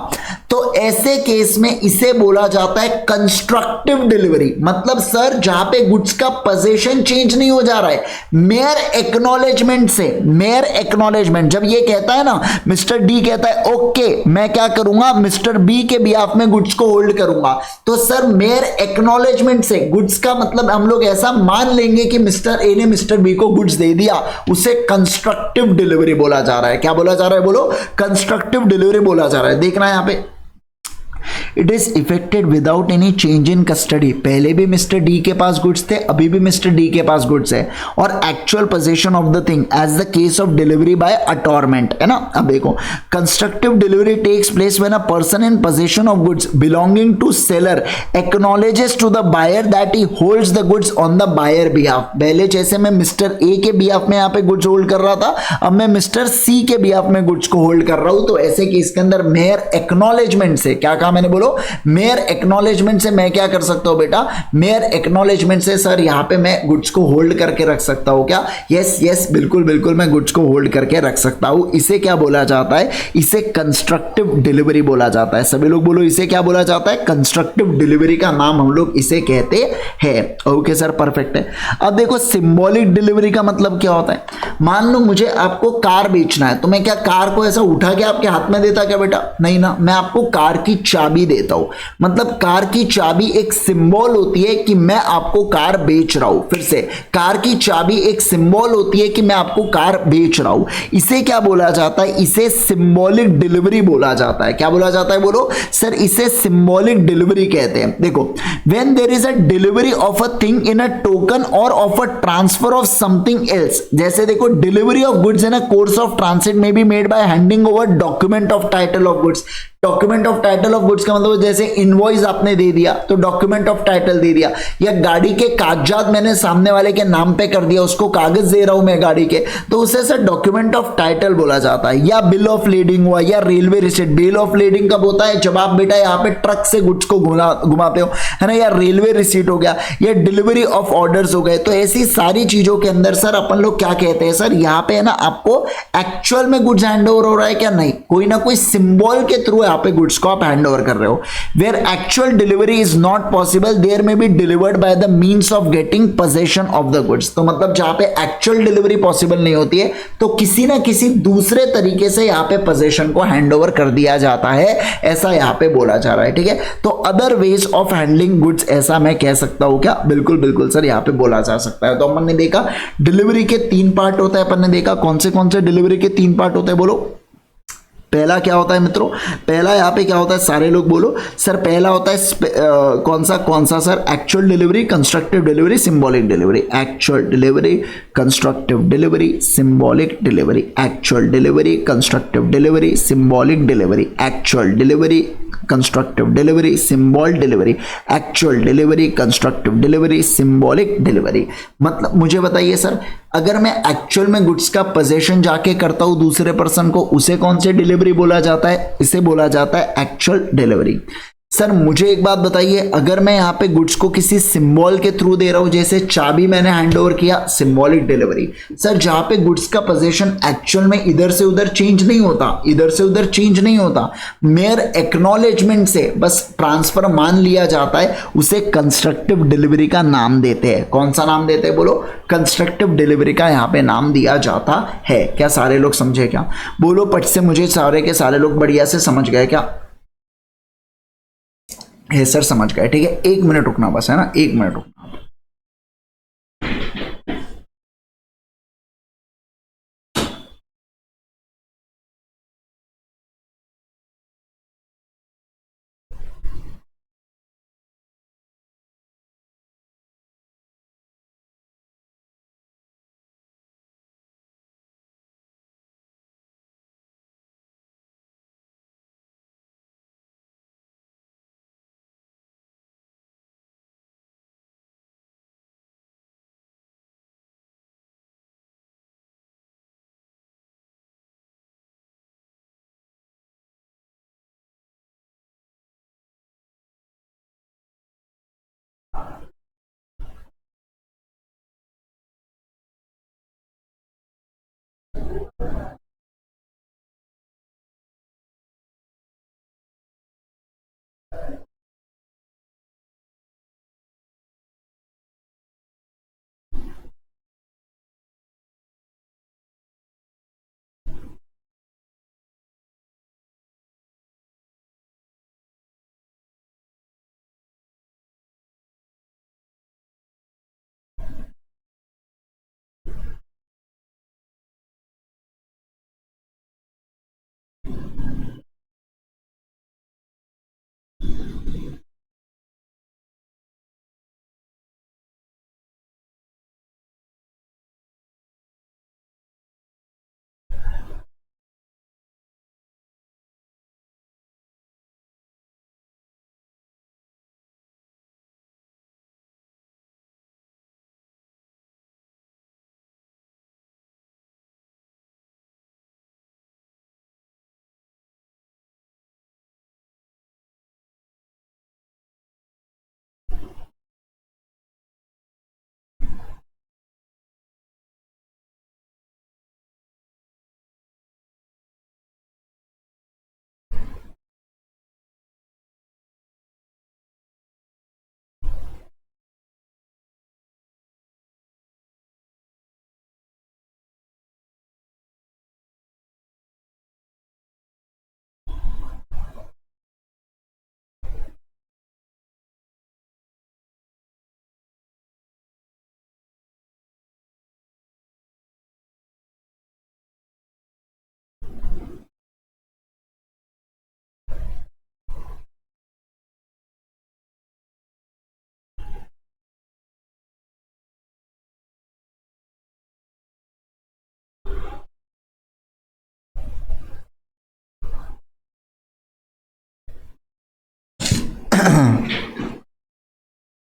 तो ऐसे केस में इसे बोला जाता है कंस्ट्रक्टिव डिलीवरी। मतलब सर जहां पे गुड्स का पोजीशन चेंज नहीं हो जा रहा है, मेयर एक्नॉलेजमेंट से, मेयर एक्नॉलेजमेंट, जब ये कहता है ना, मिस्टर डी कहता है ओके मैं क्या करूंगा, मिस्टर बी के बिहाफ में गुड्स को होल्ड करूंगा, तो सर मेयर एक्नॉलेजमेंट से गुड्स का मतलब हम लोग ऐसा मान लेंगे कि मिस्टर ए ने मिस्टर बी को गुड्स दे दिया, उसे कंस्ट्रक्टिव डिलीवरी बोला जा रहा है। क्या बोला जा रहा है बोलो, कंस्ट्रक्टिव डिलीवरी बोला जा रहा है। देखना यहां पे, it is affected without any change in custody. पहले भी मिस्टर डी के पास गुड्स थे, अभी भी मिस्टर डी के पास गुड्स है, और actual position of the thing as the case of delivery by attornment, है ना। अब देखो, constructive delivery takes place when a person in position of goods belonging to seller acknowledges to the buyer that he holds the goods on the buyer behalf. पहले जैसे मैं mister A के behalf में यहाँ पे गुड्स होल्ड कर रहा था, अब मैं मिस्टर सी के बिहाफ में गुड्स को होल्ड कर रहा हूं। तो ऐसे केस के अंदर मेयर एक्नॉलेजमेंट से, क्या कहा मैंने बोलो, बोलो, मेयर एक्नॉलेजमेंट से मैं क्या कर सकता हूं बेटा, मेयर एक्नॉलेजमेंट से सर यहां पे मैं गुड्स को होल्ड करके रख सकता हूं क्या, यस यस बिल्कुल बिल्कुल मैं गुड्स को होल्ड करके रख सकता हूं। इसे क्या बोला जाता है, इसे कंस्ट्रक्टिव डिलीवरी बोला जाता है। सभी लोग बोलो इसे क्या बोला जाता है, कंस्ट्रक्टिव डिलीवरी का नाम हम लोग इसे कहते हैं। ओके सर परफेक्ट है। अब देखो सिंबॉलिक डिलीवरी का मतलब क्या होता है, मान लो मुझे आपको कार बेचना है, तो मैं क्या कार को ऐसा उठा के आपके हाथ में देता क्या बेटा, नहीं ना, मैं आपको कार की चाबी देता हूं। मतलब कार की चाबी एक सिंबल होती है कि मैं आपको कार बेच रहा हूं। फिर से, कार की चाबी एक सिंबल होती है कि मैं आपको कार बेच रहा हूं। इसे क्या बोला जाता है, इसे सिंबॉलिक डिलीवरी बोला जाता है। क्या बोला जाता है बोलो सर, इसे सिंबॉलिक डिलीवरी कहते हैं। देखो, when there is a delivery of a thing in a token or of a transfer of something else, जैसे देखो delivery of goods in a course of transit may be made by handing over document of title of goods. Document of title of goods का मतलब जैसे invoice आपने दे दिया तो document of title दे दिया, या गाड़ी के कागजात मैंने सामने वाले के नाम पे कर दिया, उसको कागज दे रहा हूं मैं गाड़ी के, तो उसे सर डॉक्यूमेंट ऑफ टाइटल बोला जाता है। या बिल ऑफ लेडिंग हुआ, या railway receipt. Bill of lading कब होता है, जब आप बेटा यहाँ पे ट्रक से गुड्स को घुमाते हो, है ना। या रेलवे रिसिट हो गया, या डिलीवरी ऑफ ऑर्डर्स हो गए। तो ऐसी सारी चीजों के अंदर सर अपन लोग क्या कहते हैं, सर यहाँ पे है ना आपको एक्चुअल में गुड्स हैंड ओवर हो रहा है क्या, नहीं, कोई ना कोई सिंबल के थ्रू यहाँ पे गुड्स को आप हैंड ओवर कर रहे हो। Where actual delivery is not possible there may be delivered by the means of getting possession of the goods. तो मतलब जहां पे एक्चुअल डिलीवरी पॉसिबल नहीं होती है, तो किसी ना किसी दूसरे तरीके से यहाँ पे पोजेशन को हैंड ओवर कर दिया जाता है, ऐसा यहाँ पे बोला जा रहा है। ठीक है, तो other ways of handling goods ऐसा मैं कह सकता हूं क्या, बिल्कुल बिल्कुल सर यहाँ पे बोला जा सकता है। तो अपन ने देखा डिलीवरी के 3 पार्ट होता है, अपन ने देखा कौन से डिलीवरी के 3 पार्ट होते हैं बोलो। पहला क्या होता है मित्रों, पहला यहाँ पे क्या होता है, सारे लोग बोलो सर। पहला होता है कौन सा sir, actual delivery, constructive delivery, symbolic delivery. Actual delivery, constructive delivery, symbolic delivery. Actual delivery, constructive delivery, symbolic delivery. Actual delivery, constructive delivery, symbol delivery. Actual delivery, constructive delivery, symbolic delivery. मतलब मुझे बताइए sir, अगर मैं actual में goods का possession जाके करता हूं दूसरे पर्सन को, उसे कौन से डिलीवरी बोला जाता है, इसे बोला जाता है एक्चुअल डिलीवरी। सर मुझे एक बात बताइए, अगर मैं यहाँ पे गुड्स को किसी सिंबल के थ्रू दे रहा हूं, जैसे चाबी मैंने हैंड ओवर किया, सिंबॉलिक डिलीवरी। सर जहां पे गुड्स का पोजीशन एक्चुअल में इधर से उधर चेंज नहीं होता, इधर से उधर चेंज नहीं होता, मेयर एक्नॉलेजमेंट से बस ट्रांसफर मान लिया जाता है, उसे कंस्ट्रक्टिव डिलीवरी का नाम देते हैं। कौन सा नाम देते हैं बोलो, कंस्ट्रक्टिव डिलीवरी का यहाँ पे नाम दिया जाता है। क्या सारे लोग समझे क्या, बोलो पट से, मुझे सारे के सारे लोग बढ़िया से समझ गए क्या, है सर समझ गए। ठीक है, 1 मिनट रुकना बस, है ना, 1 मिनट रुकना।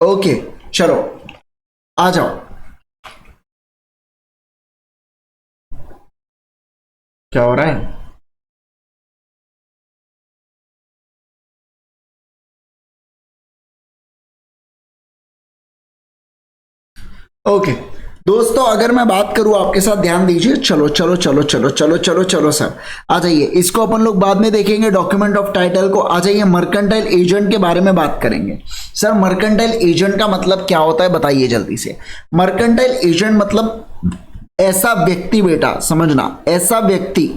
ओके चलो आ जाओ। क्या हो रहा है? ओके दोस्तों, अगर मैं बात करूं आपके साथ, ध्यान दीजिए। चलो चलो चलो चलो चलो चलो चलो सर, आ जाइए। इसको अपन लोग बाद में देखेंगे, डॉक्यूमेंट ऑफ टाइटल को। आ जाइए, मर्केंटाइल एजेंट के बारे में बात करेंगे। सर मर्केंटाइल एजेंट का मतलब क्या होता है, बताइए जल्दी से। मर्केंटाइल एजेंट मतलब ऐसा व्यक्ति, बेटा समझना, ऐसा व्यक्ति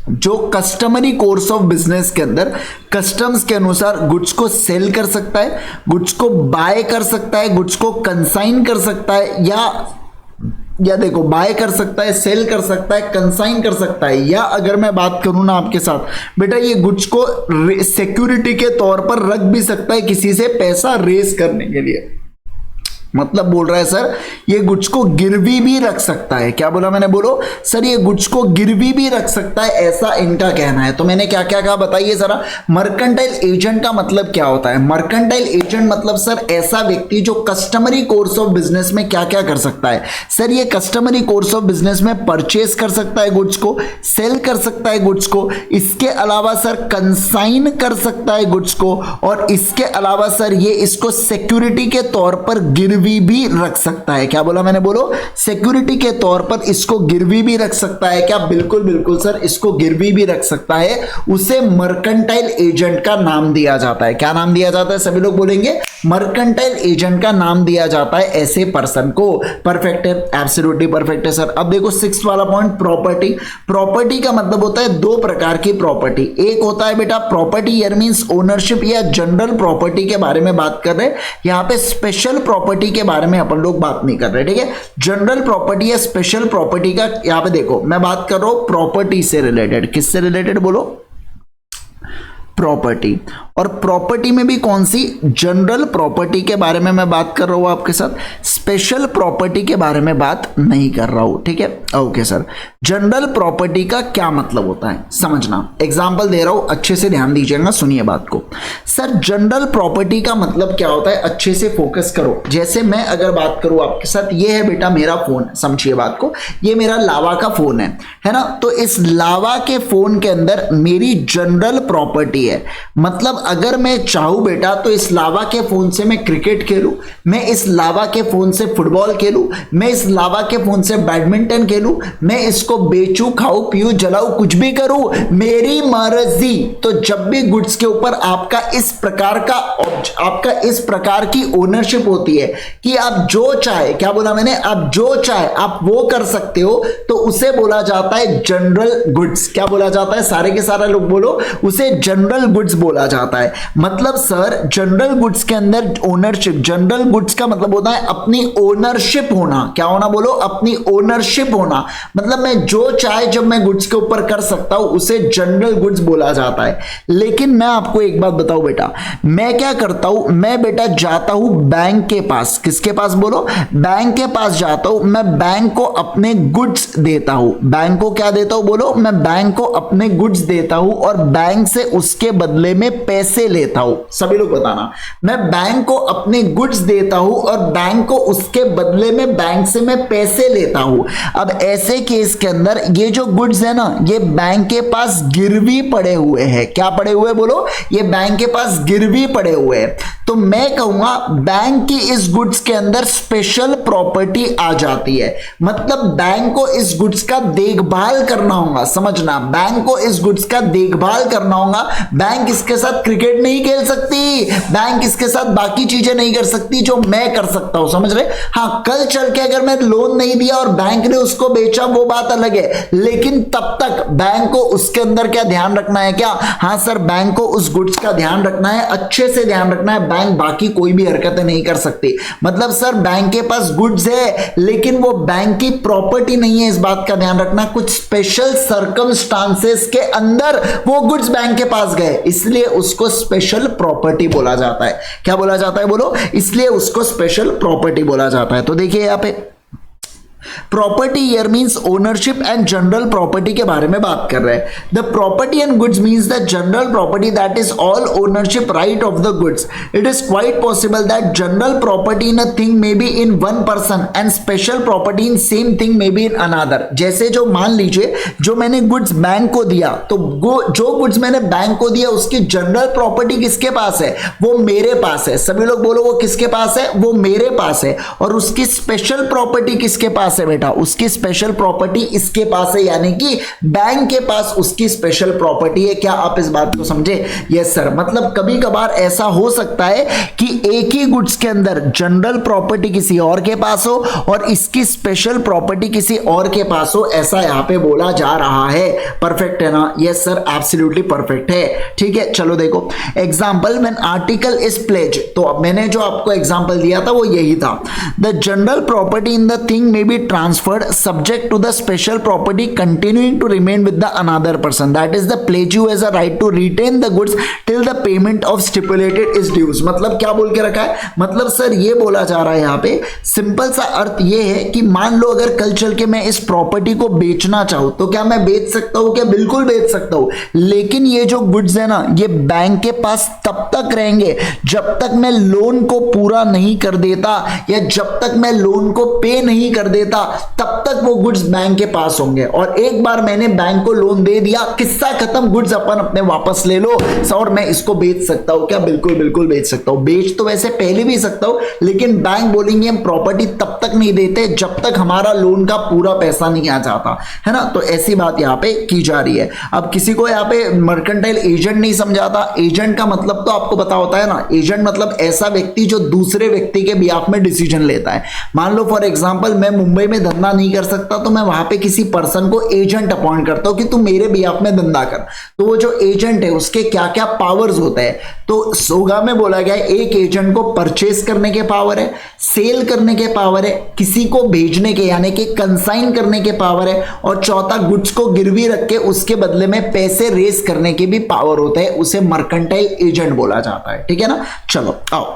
जो कस्टमरी कोर्स ऑफ बिजनेस के अंदर कस्टम्स के अनुसार गुड्स को सेल कर सकता है, गुड्स को बाय कर सकता है, गुड्स को कंसाइन कर सकता है, या देखो बाय कर सकता है, सेल कर सकता है, कंसाइन कर सकता है, या अगर मैं बात करूं ना आपके साथ बेटा, ये गुड्स को सिक्योरिटी के तौर पर रख भी सकता है किसी से पैसा रेस करने के लिए। मतलब बोल रहा है सर ये गुड्स को गिरवी भी रख सकता है। क्या बोला मैंने? बोलो सर ये गुड्स को गिरवी भी रख सकता है, ऐसा इनका कहना है। तो मैंने क्या क्या कहा बताइए जरा। मर्केंटाइल एजेंट का मतलब क्या होता है? मर्केंटाइल एजेंट मतलब सर ऐसा व्यक्ति जो कस्टमरी कोर्स ऑफ बिजनेस में क्या क्या कर सकता है। सर ये कस्टमरी कोर्स ऑफ बिजनेस में परचेस कर सकता है गुड्स को, सेल कर सकता है गुड्स को, इसके अलावा सर कंसाइन कर सकता है गुड्स को, और इसके अलावा सर ये इसको सिक्योरिटी के तौर पर गिरवी भी रख सकता है। क्या बोला मैंने? बोलो सिक्योरिटी के तौर पर इसको गिरवी भी रख सकता है। क्या? बिल्कुल बिल्कुल सर, इसको गिरवी भी रख सकता है। उसे मर्केंटाइल एजेंट का नाम दिया जाता है। क्या नाम दिया जाता है? सभी लोग बोलेंगे मर्केंटाइल एजेंट का नाम दिया जाता है ऐसे पर्सन को। परफेक्ट है, एब्सोल्युटली परफेक्ट है सर। अब देखो सिक्स्थ वाला पॉइंट, प्रॉपर्टी। प्रॉपर्टी का मतलब होता है दो प्रकार की प्रॉपर्टी। एक होता है बेटा प्रॉपर्टी, ईयर मींस ओनरशिप या जनरल प्रॉपर्टी के बारे में बात कर रहे हैं। यहां पे स्पेशल प्रॉपर्टी के बारे में अपन लोग बात नहीं कर रहे, ठीक है। जनरल प्रॉपर्टी या स्पेशल प्रॉपर्टी का यहां पे देखो मैं बात कर रहा हूं प्रॉपर्टी से रिलेटेड। किससे रिलेटेड? बोलो प्रॉपर्टी। और प्रॉपर्टी में भी कौन सी? जनरल प्रॉपर्टी के बारे में मैं बात कर रहा हूं आपके साथ, स्पेशल प्रॉपर्टी के बारे में बात नहीं कर रहा हूं, ठीक है। ओके सर, जनरल प्रॉपर्टी का क्या मतलब होता है समझना। एग्जांपल दे रहा हूं, अच्छे से ध्यान दीजिएगा, सुनिए बात को। सर जनरल प्रॉपर्टी का मतलब क्या होता है, अच्छे से फोकस करो। जैसे मैं अगर बात करूं आपके साथ, ये है बेटा मेरा फोन, समझिए बात को, ये मेरा लावा का फोन है ना। तो इस लावा के फोन के अंदर मेरी जनरल प्रॉपर्टी है। मतलब अगर मैं चाहूं बेटा तो इस लावा के फोन से मैं क्रिकेट खेलूं, मैं इस लावा के फोन से फुटबॉल खेलूं, मैं इस लावा के फोन से बैडमिंटन खेलूं, मैं इसको बेचूं, खाऊं पीऊं जलाऊं, कुछ भी करूं, मेरी मर्जी। तो जब भी गुड्स के ऊपर आपका इस प्रकार की ओनरशिप होती है कि आप जो चाहे, क्या बोला मैंने, आप जो चाहे आप वो कर सकते हो, तो उसे बोला जाता है जनरल गुड्स। क्या बोला जाता है? सारे के सारे लोग बोलो, उसे जनरल गुड्स बोला जाता है। मतलब सर जनरल गुड्स के अंदर ओनरशिप, जनरल गुड्स का मतलब होता है अपनी ओनरशिप होना। क्या होना? बोलो अपनी ओनरशिप होना। मतलब मैं जो चाहे जब मैं गुड्स के ऊपर कर सकता हूं, उसे जनरल गुड्स बोला जाता है। लेकिन मैं आपको एक बात बताऊं बेटा, मैं क्या करता हूं, मैं बेटा जाता हूं बैंक के पास। किसके पास? बोलो बैंक के पास जाता हूं। मैं बैंक को अपने गुड्स देता हूं। बैंक को क्या देता हूं? बोलो मैं बैंक को अपने गुड्स देता हूं और बैंक से उसके बदले में पैसे लेता हूं। सभी लोग बताना, मैं बैंक को अपने गुड्स देता हूं और बैंक को उसके बदले में बैंक से मैं पैसे लेता हूं। अब ऐसे केस के अंदर ये जो गुड्स है ना, ये बैंक के पास गिरवी पड़े हुए हैं। क्या पड़े हुए? बोलो ये बैंक के पास गिरवी पड़े हुए हैं। तो मैं कहूंगा बैंक की इस गुड्स के अंदर स्पेशल प्रॉपर्टी आ जाती है। मतलब बैंक को इस गुड्स का देखभाल करना होगा, समझना, बैंक को इस गुड्स का देखभाल करना होगा। बैंक इसके साथ क्रिकेट नहीं खेल सकती, बैंक इसके साथ बाकी चीजें नहीं कर सकती जो मैं कर सकता हूं, समझ रहे? हाँ, कल चल के अगर मैं लोन नहीं दिया और बैंक ने उसको बेचा, वो बात अलग है, लेकिन तब तक बैंक को उसके अंदर क्या ध्यान रखना है? क्या? हाँ सर, बैंक को उस गुड्स का ध्यान रखना है, अच्छे से ध्यान रखना है। बैंक बाकी कोई भी हरकतें नहीं कर सकती। मतलब सर बैंक के पास गुड्स है लेकिन वो बैंक की प्रॉपर्टी नहीं है, इस बात का ध्यान रखना। कुछ स्पेशल सर्कमस्टांसेस के अंदर वो गुड्स बैंक के पास गए, इसलिए उसको स्पेशल प्रॉपर्टी बोला जाता है। क्या बोला जाता है? बोलो, इसलिए उसको स्पेशल प्रॉपर्टी बोला जाता है। तो देखिए यहां पे property year means ownership and general property के बारे में बात कर रहे हैं. The property and goods means the general property that is all ownership right of the goods. It is quite possible that general property in a thing may be in one person and special property in same thing may be in another. जैसे जो मान लीजिए जो मैंने goods bank को दिया, तो जो गुड्स मैंने बैंक को दिया उसकी जनरल प्रॉपर्टी किसके पास है? वो मेरे पास है. सभी लोग बोलो वो किसके पास है? वो मेरे पास है. और उसकी स्पेशल प्रॉपर्टी किसके पास है बेटा? उसकी स्पेशल प्रॉपर्टी इसके पास है, यानी कि बैंक के पास उसकी स्पेशल प्रॉपर्टी है. क्या आप इस बात को समझे? Yes sir. मतलब कभी कभार ऐसा हो सकता है कि एक ही गुड्स के अंदर जनरल प्रॉपर्टी किसी और के पास हो और इसकी स्पेशल प्रॉपर्टी किसी और के पास हो, ऐसा यहां पे बोला जा रहा है. परफेक्ट है ना? यस सर, एब्सोल्युटली परफेक्ट है. ठीक है, चलो देखो example when article is pledge. तो अब मैंने जो आपको एग्जांपल दिया था वो यही था. The general property in the thing may be transferred subject to the special property continuing to remain with the another person. That is the pledgee has a right to retain the goods till the payment of stipulated is dues. मतलब क्या बोल के रखा है? मतलब sir ये बोला जा रहा है यहाँ पे, सिंपल सा अर्थ ये है कि मान लो अगर कल चल के मैं इस प्रॉपर्टी को बेचना चाहूं तो क्या मैं बेच सकता हूं? क्या बिल्कुल बेच सकता हूं. लेकिन ये जो गुड्स है ना, ये बैंक के पास तब तक रहेंगे जब तक मैं लोन को पूरा नहीं कर देता, या जब तक मैं लोन को पे नहीं कर देता तब तक वो गुड्स बैंक के पास होंगे. और एक बार मैंने बैंक को लोन दे दिया, किस्सा खत्म, गुड्स अपन अपने वापस ले लो और मैं इसको बेच सकता हूं. क्या? बिल्कुल बिल्कुल बेच सकता हूं. बेच तो वैसे पहले भी सकता हूं, लेकिन बैंक बोलेंगे हम प्रॉपर्टी तब तक नहीं देते जब तक हमारा लोन का पूरा पैसा नहीं आ जाता, है ना. तो ऐसी बात यहां पे की जा रही है. अब किसी को यहां पे मर्केंटाइल एजेंट नहीं समझाता. एजेंट का मतलब तो आपको पता होता है ना. एजेंट मतलब ऐसा व्यक्ति जो दूसरे व्यक्ति के बिहाफ में डिसीजन लेता है. मान लो फॉर एग्जांपल मैं मुंबई में धंधा नहीं कर सकता तो मैं वहां पे किसी पर्सन को एजेंट अपॉइंट करता हूं कि तू मेरे बिहाफ में धंधा कर. तो वो जो एजेंट है उसके क्या क्या पावर्स होते हैं? तो सोगा में बोला गया है एक एजेंट को परचेस करने के पावर है, सेल करने के पावर है, किसी को भेजने के यानी कि कंसाइन करने के पावर है, और चौथा गुड्स को गिरवी रख के उसके बदले में पैसे रेस करने के भी पावर होता है. उसे मर्केंटाइल एजेंट बोला जाता है. ठीक है ना. चलो आओ,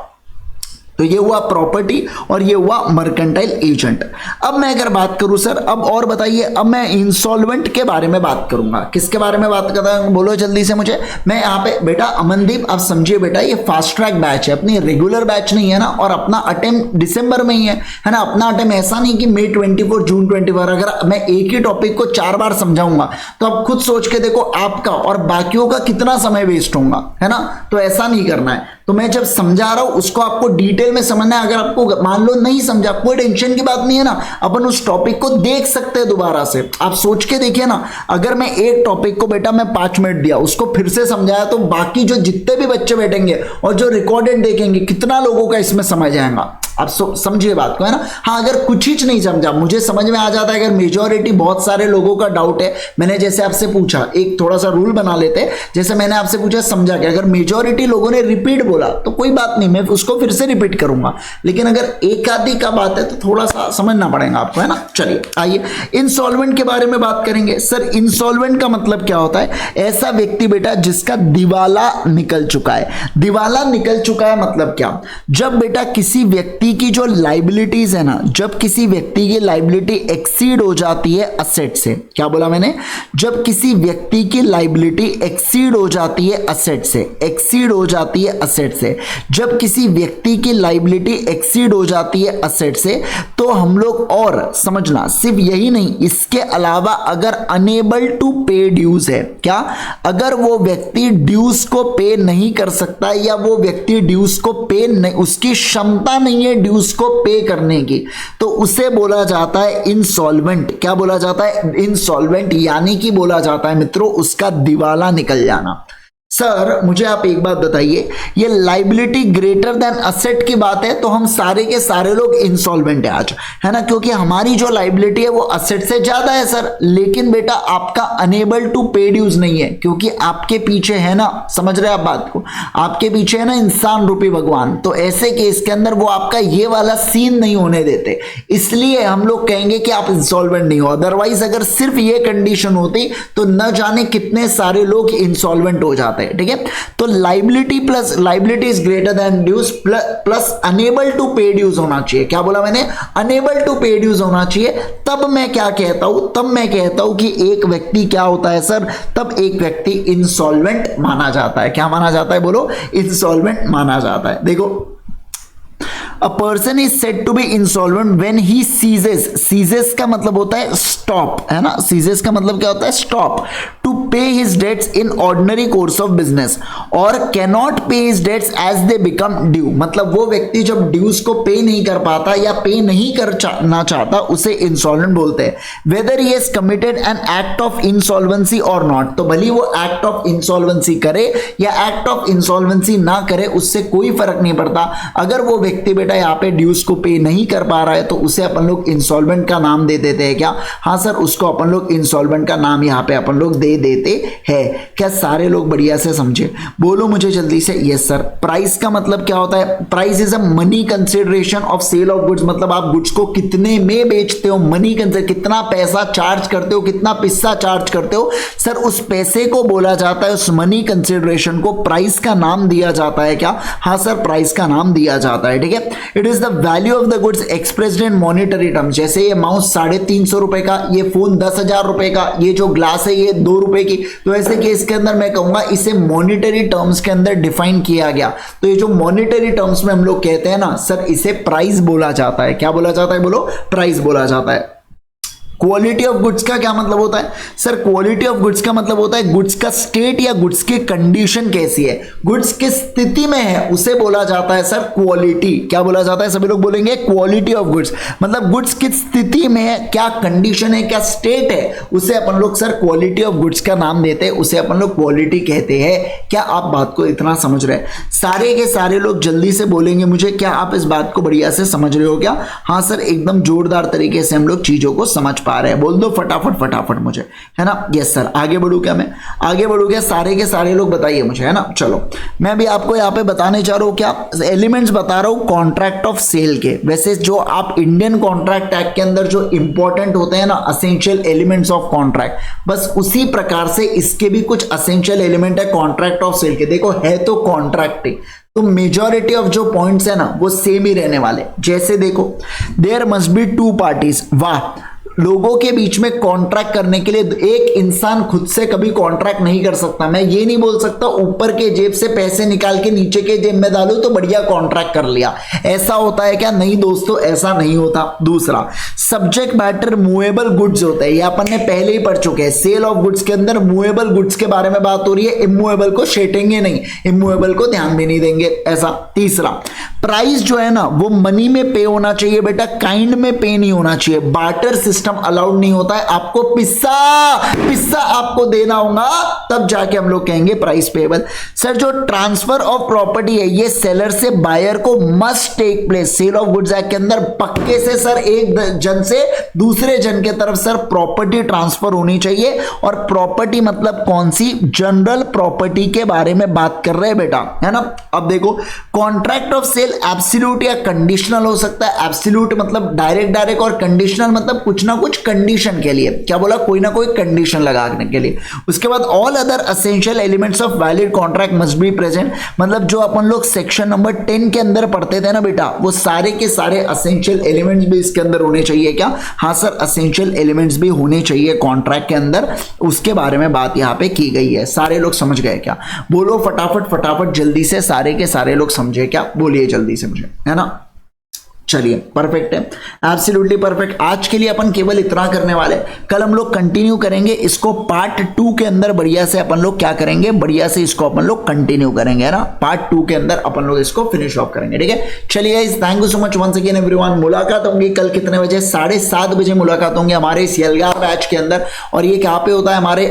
तो ये हुआ प्रॉपर्टी और ये हुआ मर्केंटाइल एजेंट. अब मैं अगर बात करूं सर, अब और बताइए, अब मैं इंसॉल्वेंट के बारे में बात करूंगा. किसके बारे में बात करता हूं? बोलो जल्दी से मुझे. मैं यहाँ पे बेटा अमनदीप, आप समझिए बेटा, ये फास्ट ट्रैक बैच है, अपनी रेगुलर बैच नहीं है ना. और अपना अटेम्प्ट दिसंबर में ही है ना. अपना अटेम्प्ट ऐसा नहीं कि मई 24 जून 24. अगर मैं एक ही टॉपिक को 4 बार समझाऊंगा तो आप खुद सोच के देखो आपका और बाकियों का कितना समय वेस्ट होगा, है ना. तो ऐसा नहीं करना है. तो मैं जब समझा रहा हूं उसको आपको डिटेल में समझना है. अगर आपको मान लो नहीं समझा, कोई टेंशन की बात नहीं है ना. अपन उस टॉपिक को देख सकते हैं दोबारा से. आप सोच के देखिए ना, अगर मैं एक टॉपिक को बेटा मैं 5 मिनट दिया, उसको फिर से समझाया, तो बाकी जो जितने भी बच्चे बैठेंगे और जो रिकॉर्डेड देखेंगे, कितना लोगों का इसमें समझ आएगा. आप समझिए बात को, है ना. हाँ, अगर कुछ ही नहीं समझा, मुझे समझ में आ जाता है. अगर मेजॉरिटी बहुत सारे लोगों का डाउट है, मैंने जैसे आपसे पूछा, एक थोड़ा सा रूल बना लेते हैं. जैसे मैंने आपसे पूछा समझा क्या, अगर मेजॉरिटी लोगों ने रिपीट बोला तो कोई बात नहीं, मैं उसको फिर से रिपीट करूंगा. लेकिन अगर एक आधी का बात है तो थोड़ा सा समझना पड़ेगा आपको, है ना. चलिए आइए इंसॉल्वेंट के बारे में बात करेंगे. सर इंसॉल्वेंट का मतलब क्या होता है? ऐसा व्यक्ति बेटा जिसका दिवाला निकल चुका है. दिवाला निकल चुका है मतलब क्या? जब बेटा किसी व्यक्ति की जो लाइबिलिटीज है ना, जब किसी व्यक्ति की लाइबिलिटी एक्सीड हो जाती है असेट से. क्या बोला मैंने? जब किसी व्यक्ति की लाइबिलिटी एक्सीड हो जाती है असेट से, एक्सीड हो जाती है असेट से. जब किसी व्यक्ति की लाइबिलिटी एक्सीड हो जाती है असेट से, तो हम लोग, और समझना सिर्फ यही नहीं, इसके अलावा अगर अनेबल टू पे ड्यूज है, क्या अगर वो व्यक्ति ड्यूज को पे नहीं कर सकता, या वो व्यक्ति ड्यूज को पे नहीं, उसकी क्षमता नहीं है ड्यूज को पे करने की, तो उसे बोला जाता है इंसॉल्वेंट. क्या बोला जाता है? इंसॉल्वेंट. यानी कि बोला जाता है मित्रों उसका दिवाला निकल जाना. सर मुझे आप एक बात बताइए, ये लाइबिलिटी ग्रेटर देन असेट की बात है तो हम सारे के सारे लोग इंसॉल्वेंट है आज, है ना, क्योंकि हमारी जो लाइबिलिटी है वो असेट से ज्यादा है सर. लेकिन बेटा आपका अनेबल टू पे ड्यूज नहीं है, क्योंकि आपके पीछे है ना, समझ रहे आप बात को, आपके पीछे है ना इंसान रूपी भगवान. तो ऐसे केस के अंदर वो आपका ये वाला सीन नहीं होने देते, इसलिए हम लोग कहेंगे कि आप इंसॉल्वेंट नहीं हो. अदरवाइज अगर सिर्फ ये कंडीशन होती तो न जाने कितने सारे लोग इंसॉल्वेंट हो जाते. है, ठीक है। तो liability plus liability is greater than dues plus unable to pay dues होना चाहिए। क्या बोला मैंने? अनेबल टू पे ड्यूज होना चाहिए। तब मैं क्या कहता हूं? तब मैं कहता हूं कि एक व्यक्ति क्या होता है सर? तब एक व्यक्ति इंसॉल्वेंट माना जाता है। क्या माना जाता है? बोलो, इंसॉल्वेंट माना जाता है। देखो, A person is said to be insolvent when he ceases का मतलब होता है stop, है ना? ceases का मतलब क्या होता है? stop to pay his debts in ordinary course of business or cannot pay his debts as they become due। मतलब वो व्यक्ति जब ड्यूज को पे नहीं कर पाता या पे नहीं करना चाहता, उसे इंसॉल्वेंट बोलते हैं। whether he has committed an act of insolvency or not, तो भले वो एक्ट ऑफ इंसॉल्वेंसी करे या एक्ट ऑफ इंसॉल्वेंसी ना करे, उससे कोई फर्क नहीं पड़ता। अगर वो व्यक्ति बेटा यहाँ पे ड्यूज को पे नहीं कर पा रहा है तो उसे अपन लोग इंसॉल्वेंट का नाम दे देते हैं। क्या? हाँ सर, उसको अपन लोग इंसॉल्वेंट का नाम यहाँ पे अपन लोग दे देते हैं। क्या सारे लोग बढ़िया से समझे? बोलो मुझे जल्दी से। Yes sir. प्राइस का मतलब क्या होता है? Price is a money consideration of sale of goods. मतलब आप गुड्स को कितने में बेचते हो, मनी कंसिडर, कितना पैसा चार्ज करते हो, कितना पैसा चार्ज करते हो, सर उस पैसे को बोला जाता है, उस मनी कंसिडरेशन को प्राइस का नाम दिया जाता है। क्या? हाँ सर, प्राइस का नाम दिया जाता है, ठीक है। It is the value of the goods expressed in monetary terms. जैसे ये माउस 350 रुपए का, ये फोन 10,000 रुपए का, ये जो ग्लास है ये 2 रुपए की। तो ऐसे केस के अंदर मैं कहूंगा इसे मॉनिटरी टर्म्स के अंदर डिफाइन किया गया। तो ये जो मॉनिटरी टर्म्स में हम लोग कहते हैं ना सर, इसे प्राइस बोला जाता है। क्या बोला जाता है? बोलो, प्राइस बोला जाता है। क्वालिटी ऑफ गुड्स का क्या मतलब होता है सर? क्वालिटी ऑफ गुड्स का मतलब होता है गुड्स का स्टेट या गुड्स की कंडीशन कैसी है, गुड्स किस स्थिति में है, उसे बोला जाता है सर क्वालिटी। क्या बोला जाता है? सभी लोग बोलेंगे क्वालिटी ऑफ गुड्स। मतलब गुड्स किस स्थिति में है, क्या कंडीशन है, क्या स्टेट है, उसे अपन लोग सर क्वालिटी ऑफ गुड्स का नाम देते हैं, उसे अपन लोग क्वालिटी कहते हैं। क्या आप बात को इतना समझ रहे हैं? सारे के सारे लोग जल्दी से बोलेंगे मुझे, क्या आप इस बात को बढ़िया से समझ रहे हो? क्या? हाँ सर, एकदम जोरदार तरीके से हम लोग चीजों को समझ पा रहे हैं। बोल दो फटाफट फटाफट मुझे, है ना? Yes sir. आगे बढ़ू क्या? मैं आगे बढ़ू क्या? सारे के सारे लोग बताइए मुझे, है ना? चलो, मैं भी आपको यहाँ पे बताने चाह रहा हूँ क्या एलिमेंट्स बता रहा हूँ कॉन्ट्रैक्ट ऑफ सेल के। वैसे जो आप इंडियन कॉन्ट्रैक्ट एक्ट के अंदर जो इंपॉर्टेंट होते हैं ना असेंशियल एलिमेंट्स ऑफ कॉन्ट्रैक्ट, बस उसी प्रकार से इसके भी कुछ असेंशियल एलिमेंट है कॉन्ट्रैक्ट ऑफ सेल के। देखो, है तो कॉन्ट्रैक्ट ही, तो मेजॉरिटी ऑफ जो पॉइंट्स है ना वो सेम ही रहने वाले। जैसे देखो, देयर मस्ट बी 2 पार्टीज। वाह, लोगों के बीच में कॉन्ट्रैक्ट करने के लिए एक इंसान खुद से कभी कॉन्ट्रैक्ट नहीं कर सकता। मैं ये नहीं बोल सकता ऊपर के जेब से पैसे निकाल के नीचे के जेब में डालूं तो बढ़िया कॉन्ट्रैक्ट कर लिया। ऐसा होता है क्या? नहीं दोस्तों, ऐसा नहीं होता। दूसरा, सब्जेक्ट मैटर मूवेबल गुड्स होते हैं, ये अपन ने पहले ही पढ़ चुके हैं। सेल ऑफ गुड्स के अंदर मूवेबल गुड्स के बारे में बात हो रही है, इमूवेबल को छेटेंगे नहीं, इमूवेबल को ध्यान भी नहीं देंगे, ऐसा। तीसरा, प्राइस जो है ना वो मनी में पे होना चाहिए बेटा, काइंड में पे नहीं होना चाहिए। बार्टर सिस्टम अलाउड नहीं होता है। आपको पिस्सा आपको देना होगा तब जाके हम लोग कहेंगे प्राइस पेएबल। सर, जो ट्रांसफर ऑफ प्रॉपर्टी है ये सेलर से बायर को must take place. Sale of goods act के अंदर पक्के से सर एक जन से दूसरे जन के तरफ सर प्रॉपर्टी ट्रांसफर होनी चाहिए। और प्रॉपर्टी मतलब कौन सी? जनरल प्रॉपर्टी के बारे में बात कर रहे हैं बेटा, है ना? अब देखो, कॉन्ट्रैक्ट ऑफ सेल एब्सोल्यूट या कंडीशनल हो सकता है। एब्सोल्यूट मतलब डायरेक्ट और कंडीशनल मतलब कुछ ना कुछ कंडीशन के लिए। क्या बोला? कोई ना कोई कंडीशन लगाने के लिए। उसके बाद all other essential elements of valid contract must be present. मतलब जो अपन लोग सेक्शन नंबर 10 के अंदर पढ़ते थे ना बेटा, वो सारे के सारे एसेंशियल एलिमेंट्स भी इसके अंदर होने चाहिए। क्या? हाँ सर, एसेंशियल एलिमेंट्स भी होने चाहिए कॉन्ट्रैक्ट के अंदर, उसके बारे में बात यहाँ पे की गई है। सारे लोग समझ गए क्या? बोलो फटाफट फटाफट जल्दी से, सारे के सारे लोग समझे क्या? बोलिए जल्दी से मुझे, है ना? चलिए, परफेक्ट है, एब्सोल्युटली परफेक्ट। आज के लिए अपन केवल इतना करने वाले, कल हम लोग कंटिन्यू करेंगे इसको पार्ट 2 के अंदर। बढ़िया से अपन लोग क्या करेंगे? बढ़िया से इसको अपन लोग कंटिन्यू करेंगे, है ना? पार्ट 2 के अंदर अपन लोग इसको फिनिश ऑफ करेंगे, ठीक है? चलिए guys, thank you so much once again everyone. मुलाकात होंगी कल कितने बजे? 7:30 बजे मुलाकात होंगी हमारे इस यलगार बैच के अंदर। और ये क्या पे होता है? हमारे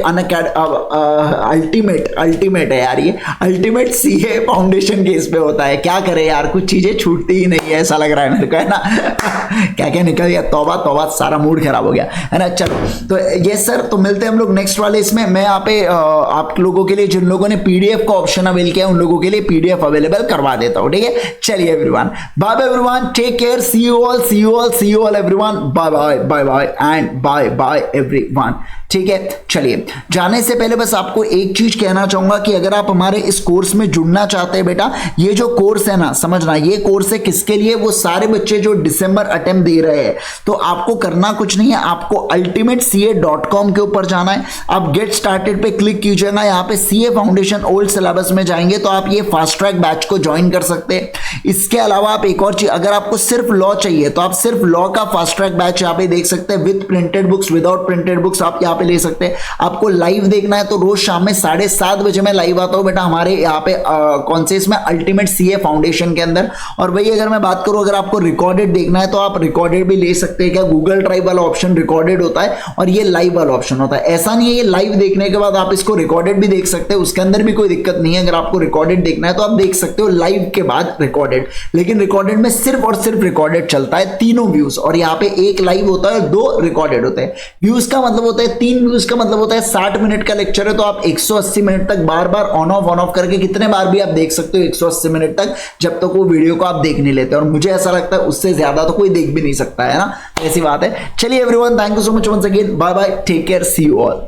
अल्टीमेट है यार, ये अल्टीमेट सीए फाउंडेशन केस पे होता है। क्या करे यार, कुछ चीजें छूटती ही नहीं है, ऐसा लग रहा है मेरे को, है ना। क्या क्या निकल गया, तौबा तौबा, सारा मूड खराब हो गया, है ना। चलो तो ये सर, तो मिलते हैं हम लोग नेक्स्ट वाले इसमें। मैं यहाँ पे आप लोगों के लिए, जिन लोगों ने पीडीएफ का ऑप्शन अवेल किया उन लोगों के लिए पीडीएफ अवेलेबल करवा देता हूँ, ठीक है। चलिए everyone, bye bye everyone, take care, see you all, see you all, see you all everyone, bye bye bye bye and bye bye everyone, ठीक है। चलिए, जाने से पहले बस आपको एक चीज कहना चाहूंगा कि अगर आप हमारे इस कोर्स में जुड़ना चाहते हैं बेटा, ये जो कोर्स है ना, समझना ये कोर्स है किसके लिए, वो सारे बच्चे जो दिसंबर अटेम्प्ट दे रहे हैं। तो आपको करना कुछ नहीं है, आपको ultimateca.com के ऊपर जाना है, आप गेट स्टार्टेड पे क्लिक कीजिएगा, यहाँ पे सीए फाउंडेशन ओल्ड सिलेबस में जाएंगे तो आप ये फास्ट ट्रैक बैच को ज्वाइन कर सकते हैं। इसके अलावा आप एक और चीज, अगर आपको सिर्फ लॉ चाहिए तो आप सिर्फ लॉ का फास्ट ट्रैक बैच यहाँ पे देख सकते हैं, with printed books, without printed books आप यहाँ पे ले सकते हैं। आपको लाइव देखना है तो रोज शाम में 7:30 बजे मैं लाइव आता हूं बेटा हमारे यहाँ पे कौन से इसमें, अल्टीमेट सीए फाउंडेशन के अंदर। और वही अगर मैं बात करूं, अगर आपको रिकॉर्डेड देखना है तो आप रिकॉर्डेड भी ले सकते हैं। क्या गूगल ड्राइव वाला ऑप्शन रिकॉर्डेड होता है और ये लाइव वाला ऑप्शन होता है। ऐसा नहीं है ये लाइव देखने के बाद आप इसको रिकॉर्डेड भी देख सकते हैं, उसके अंदर भी कोई दिक्कत नहीं है। अगर आपको रिकॉर्डेड देखना है तो आप देख सकते हो लाइव के बाद रिकॉर्डेड, लेकिन रिकॉर्डेड में सिर्फ और सिर्फ रिकॉर्डेड चलता है, तीनों व्यूज। और यहाँ पे एक लाइव होता है, 2 रिकॉर्डेड होते हैं। व्यूज का मतलब होता है 3 व्यूज का मतलब होता है 60 मिनट का लेक्चर है तो आप 180 मिनट तक बार बार ऑन ऑफ करके कितने बार भी आप देख सकते हो, 180 मिनट तक, जब तक वो वीडियो को आप देख नहीं लेते। और मुझे ऐसा लगता है उससे ज्यादा तो कोई देख भी नहीं सकता, है ना, ऐसी बात है। चलिए everyone, thank you so much once again, bye bye, take care, see you all.